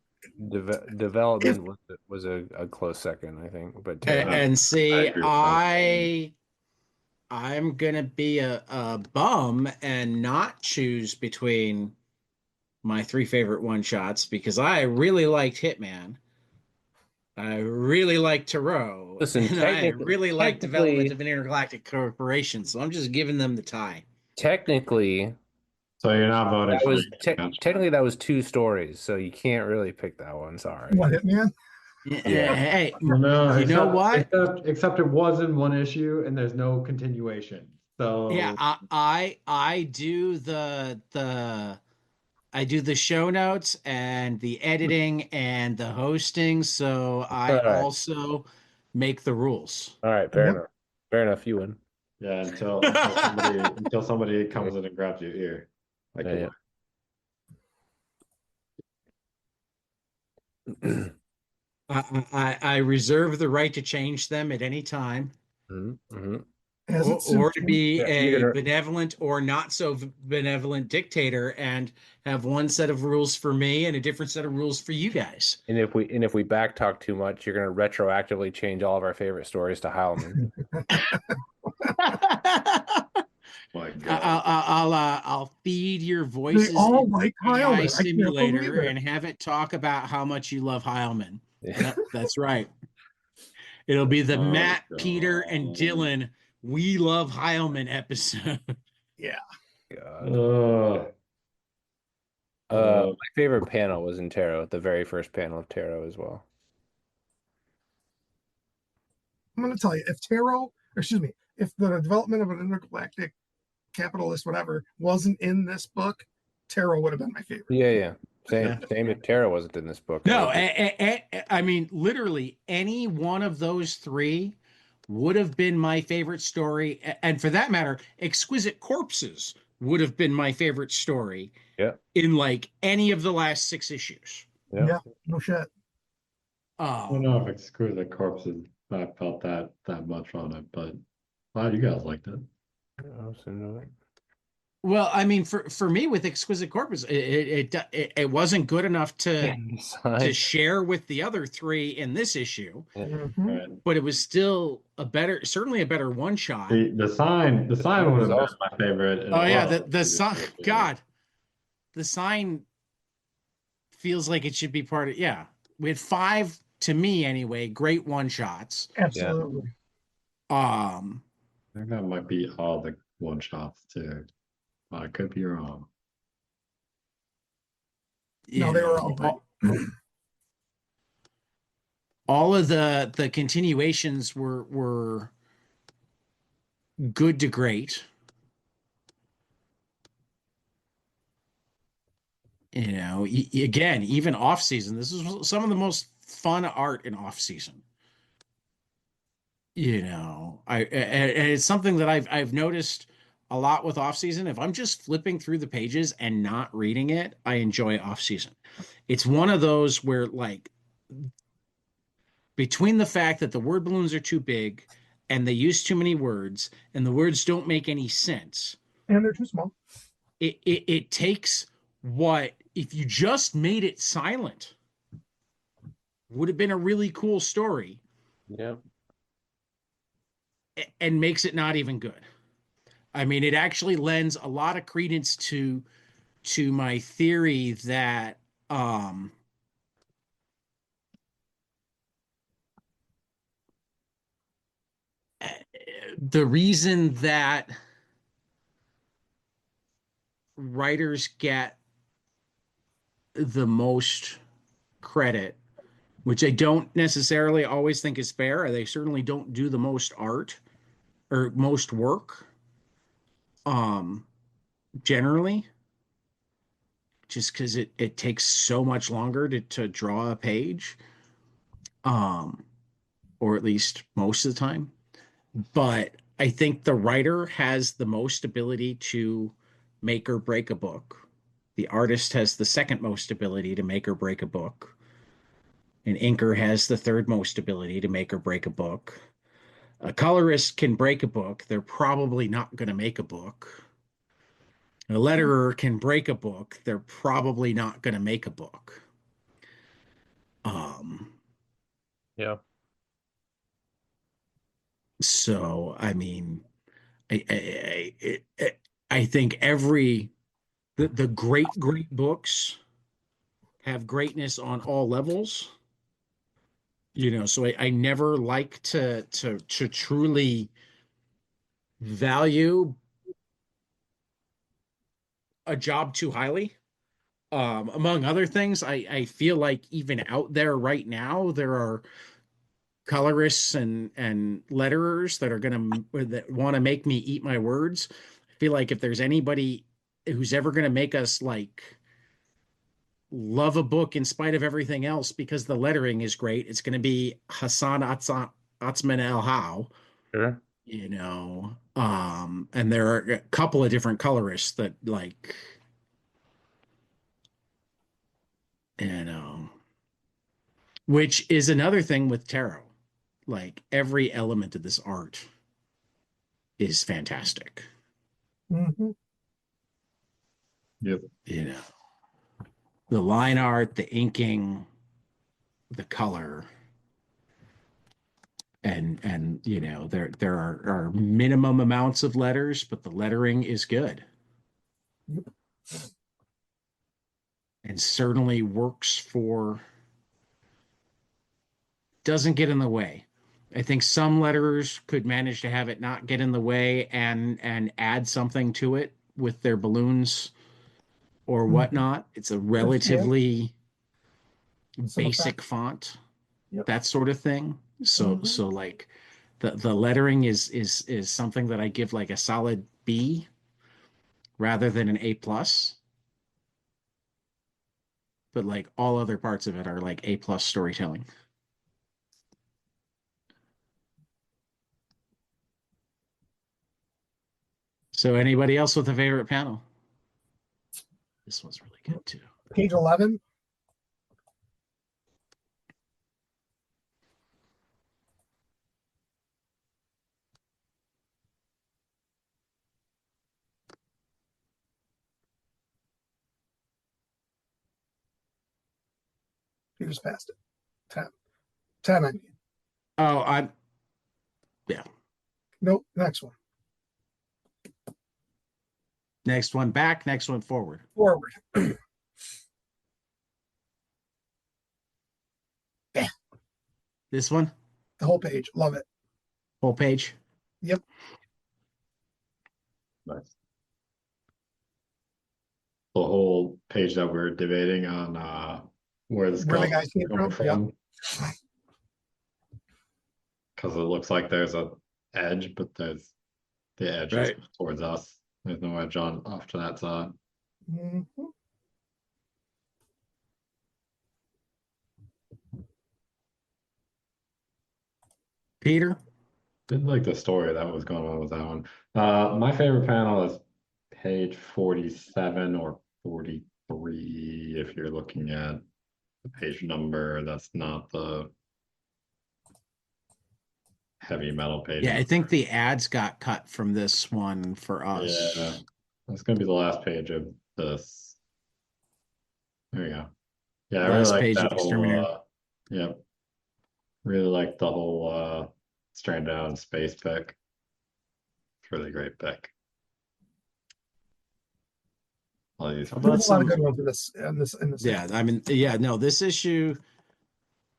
Development was a close second, I think. But Taro. And see, agree with that. I'm gonna be a bum and not choose between my three favorite one shots because I really liked Hitman. I really like Tarot, Listen, and I really like Development of an Intergalactic Corporation. So I'm just giving them the tie. technically, So you're not voting that for was me. technically that was two stories, so you can't really pick that one. Sorry. What, Hitman? Yeah. Hey, Well, no, you know what? except it was in one issue and there's no continuation. Yeah, So I do I do the show notes and the editing and the hosting, so I All right. also make the rules. All right. Fair Yep. enough. Fair enough. You win. yeah, until somebody comes in and grabs your ear. Like Yeah, yeah. I reserve the right to change them at any time, Mm-hmm. As it or suits to me. be Yeah, a you're gonna, benevolent or not so benevolent dictator and have one set of rules for me and a different set of rules for you guys. and if we back talk too much, you're gonna retroactively change all of our favorite stories to Heilman. My God. I'll feed your They voices all in like AI Heilman. I can't believe simulator it. and have it talk about how much you love Heilman. Yeah. Yep, that's right. It'll be the Oh, Matt, Peter, and God. Dylan We Love Heilman episode. Yeah. God. Uh, My favorite panel was in Tarot, the very first panel of Tarot as well. I'm going to tell you, if the Development of an Intergalactic Capitalist, whatever, wasn't in this book, Tarot would have been my favorite. Yeah. Same. Yeah. Same if Tarot wasn't in this book. No, I mean, literally any one of those three would have been my favorite story. And for that matter, Exquisite Corpses would have been my favorite story Yeah. in like any of the last 6 issues. Yeah. No shit. I don't know if Exquisite Corpses, I felt that much on it, but glad you guys liked it. I was into it. Well, I mean, for me with Exquisite Corpus, it wasn't good enough to share with the other three in this issue, Mhm. Right. but it was still certainly a better one shot. The sign would have been also- my favorite. as Oh yeah, well. the sign. God, the sign feels like it should be part of. Yeah, we had 5 to me anyway. Great one shots. Absolutely. I think that might be all the one shots too. I could be wrong. No, they were all good. all of the continuations were good to great. You know, again, even off season, this is some of the most fun art in off season. You know, and it's something that I've noticed a lot with off season. If I'm just flipping through the pages and not reading it, I enjoy off season. It's one of those where, like, between the fact that the word balloons are too big and they use too many words and the words don't make any sense, And they're too small. it takes what, if you just made it silent, would have been a really cool story, Yeah. and makes it not even good. I mean, it actually lends a lot of credence to my theory that the reason that writers get the most credit, which I don't necessarily always think is fair, they certainly don't do the most art or most work, um, generally, just because it takes so much longer to draw a page, um, or at least most of the time. But I think the writer has the most ability to make or break a book. The artist has the second most ability to make or break a book. An inker has the third most ability to make or break a book. A colorist can break a book. They're probably not going to make a book. A letterer can break a book. They're probably not going to make a book. Um, Yeah. so, I mean, I think the great books have greatness on all levels. You know, so I never like to truly value a job too highly. Among other things, I feel like even out there right now, there are colorists and letterers that are that want to make me eat my words. I feel like if there's anybody who's ever gonna make us like love a book in spite of everything else because the lettering is great, it's gonna be Hassan Atzman El How. Sure. You know, and there are a couple of different colorists that, like, you know, which is another thing with tarot. Like, every element of this art is fantastic. Mm-hmm. Yep. You know, the line art, the inking, the color, and you know, there are minimum amounts of letters, but the lettering is good. Yep. And certainly works for, doesn't get in the way. I think some letterers could manage to have it not get in the way and add something to it with their balloons or Mm-hmm. whatnot. It's a There's relatively some basic effect. font, Yep. that sort of thing. So Mm-hmm. so like the lettering is something that I give like a solid B rather than an A plus. But like all other parts of it are like A plus storytelling. So anybody else with a favorite panel? This one's really good too. Page 11. You just passed it. 10. 10, I mean. Oh, yeah. Nope. Next one. Next one back, next one forward. Forward. This one, The whole page. Love it. whole page. Yep. Nice. The whole page that we're debating on where this Where the girl guys came coming from. Yep. from. because it looks like there's a edge, but there's the edge is Right. towards us. There's no edge on off to that side. Mhm. Peter? Didn't like the story that was going on with that one. My favorite panel is page 47 or 43 if you're looking at the page number. That's not the heavy metal page. Yeah, I think the ads got cut from this one for us. Yeah, that's gonna be the last page of this. There you go. Yeah, I really Last like page of that whole Exterminator. yeah, really like the whole stranded out in space pick. It's a really great pick. All these How about There's a lot of some? good ones in this Yeah, I mean, yeah, no, this issue,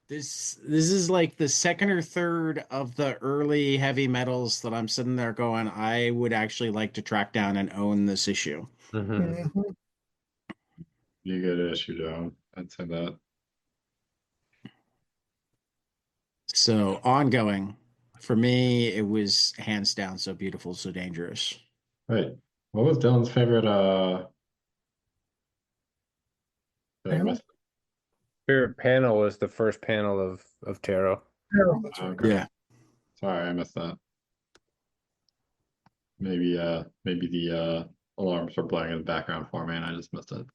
this is like the second or third of the early heavy metals that I'm sitting there going, I would actually like to track down and own this issue. Mhm. Mhm. you get issue down. I'd say that. So ongoing, for me, it was hands down so beautiful, so dangerous. Wait, what was Dylan's favorite did I Panel? miss Favorite panel was the first panel of Tarot. Arrow, that's right. Okay. Yeah. Sorry, I missed that. Maybe the alarms were playing in the background for me and I just missed it.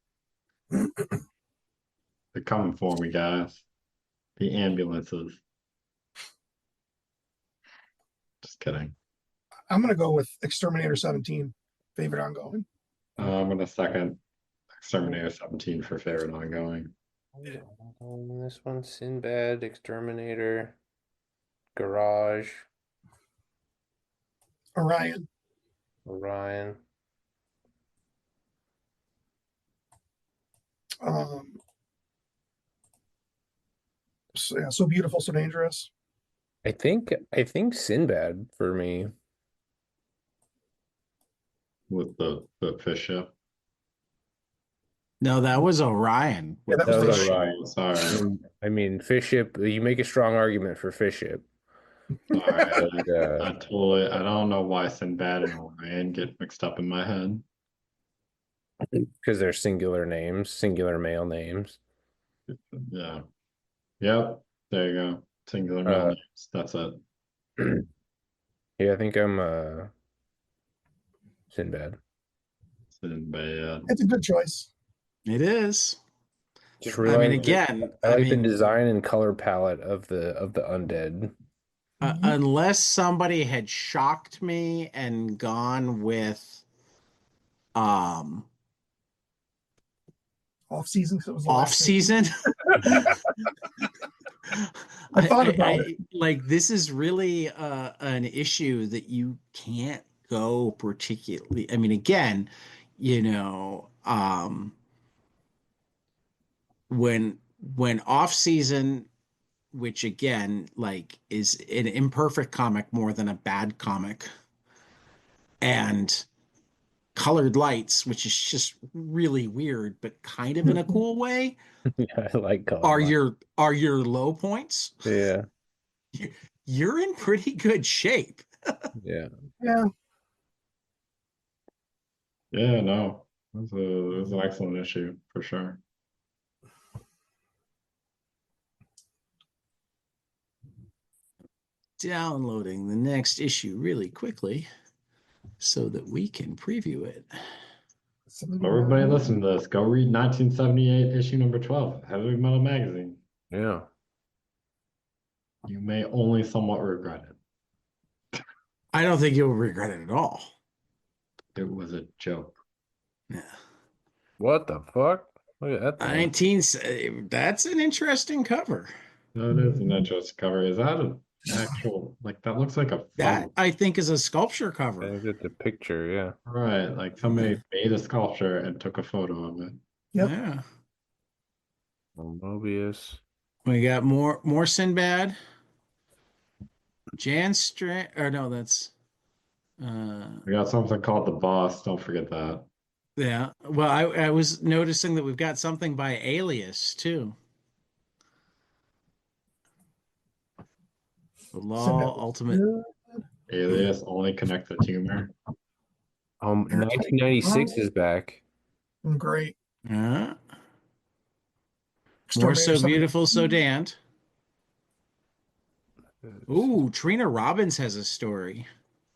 They're coming for me, guys. The ambulances. Just kidding. I'm gonna go with Exterminator 17, favorite ongoing. I'm gonna second Exterminator 17 for favorite ongoing. This one, Sinbad, Exterminator, Garage, Orion. Orion. Um, so, yeah, so beautiful, so dangerous. I think Sinbad for me. With the fish ship. No, that was Orion. Yeah, that That was was fish. Right, sorry. I mean, Fish Ship. You make a strong argument for Fish Ship. Sorry. And, I don't know why Sinbad and Orion get mixed up in my head. because they're singular names, singular male names. Yeah. Yep. There you go. Singular male Uh, names. That's it. Yeah, I think I'm Sinbad. Sinbad. It's a good choice. It is. Just I mean, realized again, I I like the mean, design and color palette of the undead. unless somebody had shocked me and gone with um Off season, because it was the off last thing. season. I thought about it. Like this is really an issue that you can't go particularly. I mean, again, you know, when off season, which again, like is an imperfect comic more than a bad comic, and colored lights, which is just really weird, but kind of in a cool way, Yeah, I like color. are your low points. Yeah, You're in pretty good shape. yeah. Yeah, Yeah, no. It was an excellent issue for sure. Downloading the next issue really quickly so that we can preview it. Everybody listen to this. Go read 1978 issue number 12, Heavy Metal Magazine. Yeah. You may only somewhat regret it. I don't think you'll regret it at all. It was a joke. Yeah. What the fuck? Look at that thing. 19, that's an interesting cover. No, it is an interesting cover. Is that an actual, like, that looks like a That phone. I think is a sculpture I cover. look at the picture, yeah. Right, like somebody made a sculpture and took a photo of it. Yep. Yeah. Mobius. We got more Sinbad. Jan Strand, or no, that's We got something called The Boss. Don't forget that. yeah. Well, I was noticing that we've got something by Alias too. The Sinbad Law was Ultimate. good. Alias only connects the tumor. Airtight 1996 Tunnel. is back. Great. More Exterminator So Beautiful, So 17. Damned. Ooh, Trina Robbins has a story.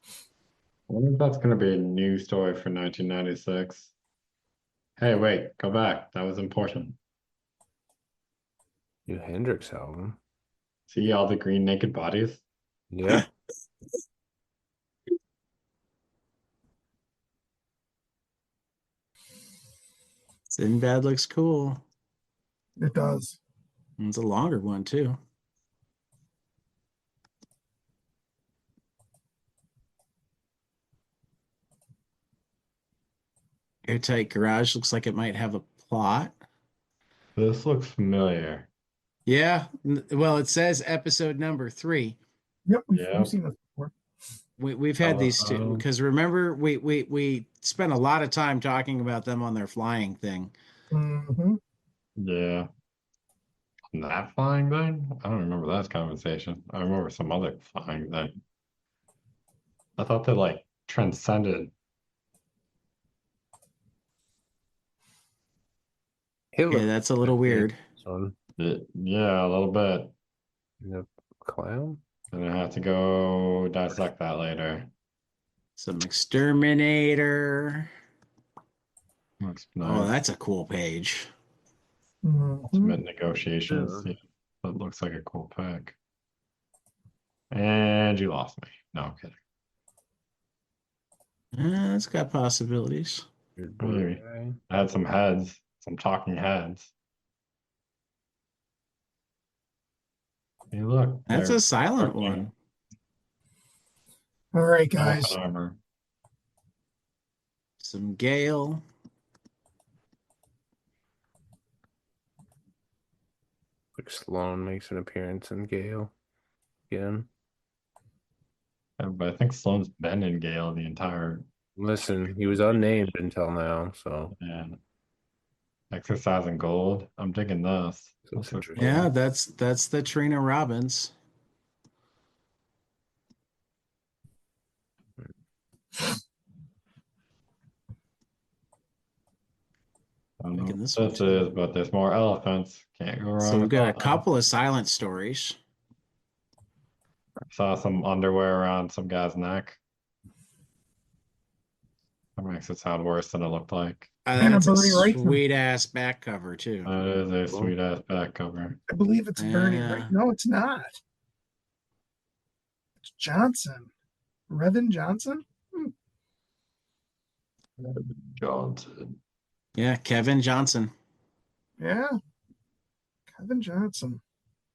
I wonder if that's going to be a new story for 1996. Hey, wait, go back. That was important. New Hendrix album. See all the green naked bodies? Yeah. Sinbad looks cool. It does. It's a longer one, too. Airtight Garage looks like it might have a plot. This looks familiar. Yeah. Well, it says episode number 3. Yep, we've Yep. seen this before. We've had these two Telephone. because remember we spent a lot of time talking about them on their flying thing. Hmm. Yeah. That flying thing? I don't remember that conversation. I remember some other flying thing. I thought they like transcended. Hitler. Yeah, that's a little weird. This one. It. Yeah, a little bit. The clown. Gonna have to go dissect that later. Some Exterminator. Looks Oh, nice. that's a cool page. Hmm. Ultimate negotiations. Yeah. Yeah, that looks like a cool pick. And you lost me. No, I'm kidding. It's got possibilities. Weird Maybe. Blu-ray. I had some heads, some talking heads. Hey, look. That's they're a silent talking one. All right, elephant guys. armor. Some Gale. Like Sloan makes an appearance in Gale again. But I think Sloane's been in Gale the entire Listen, he was unnamed until now, so and exercising gold. I'm digging this. So it's This looks interesting. Yeah, cool. that's the Trina Robbins. I don't know Liking what this one this too. is, but there's more elephants. Can't go wrong So we've with got a that. couple of silent stories. Saw some underwear around some guy's neck. That makes it sound worse than it looked like. And That's a Bernie Wrightson. sweet ass back cover too. That is a Cool. sweet ass back cover. I believe it's Bernie Yeah. Wright. No, it's not. It's Johnson. Revan Johnson? Johnson. Yeah, Kevin Johnson. Yeah. Kevin Johnson.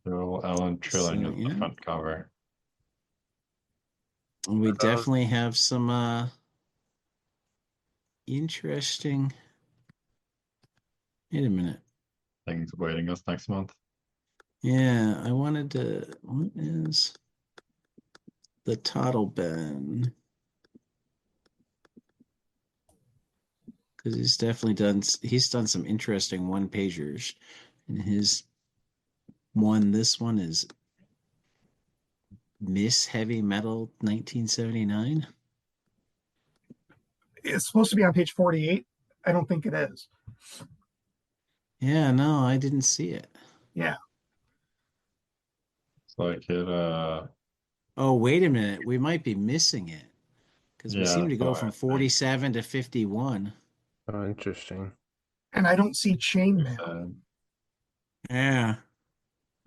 Joe Ellen Trilling So, is the yeah. front cover. And we definitely have some interesting. Wait a minute. Things awaiting us next month. Yeah, I wanted to. What is the Toddle Ben? Because he's done some interesting one pagers. And his this one is Miss Heavy Metal 1979. It's supposed to be on page 48. I don't think it is. Yeah, no, I didn't see it. Yeah. It's like it Oh, wait a minute. We might be missing it. Because we yeah, seem to that's go what I from think. 47 to 51. Oh, interesting. And I don't see chainmail. Yeah.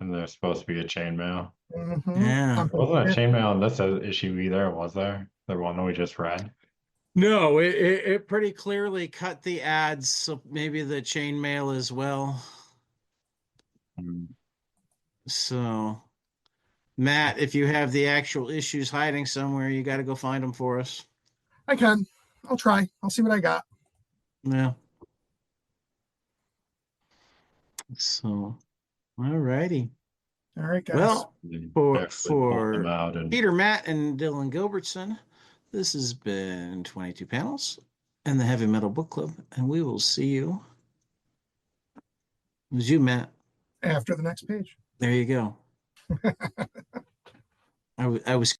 And there's supposed to be a chainmail. Mm-hmm. Yeah. There wasn't a chainmail in this issue either, was there? The one we just read. No, it pretty clearly cut the ads, so maybe the chainmail as well. Hmm. So, Matt, if you have the actual issues hiding somewhere, you got to go find them for us. I can. I'll try. I'll see what I got. Yeah. So, all righty. All right, guys. Well, They for actually pulled them for out and Peter, Matt, and Dillon Gilbertson, this has been 22 Panels and the Heavy Metal Book Club, and we will see you. It was you, Matt. After the next page. There you go. I was.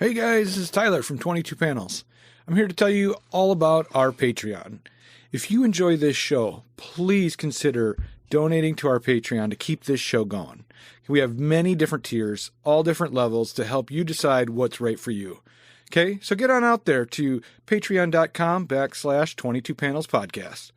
Hey guys, this is Tyler from 22 Panels. I'm here to tell you all about our Patreon. If you enjoy this show, please consider donating to our Patreon to keep this show going. We have many different tiers, all different levels to help you decide what's right for you. Okay, so get on out there to patreon.com/22 Panels Podcast.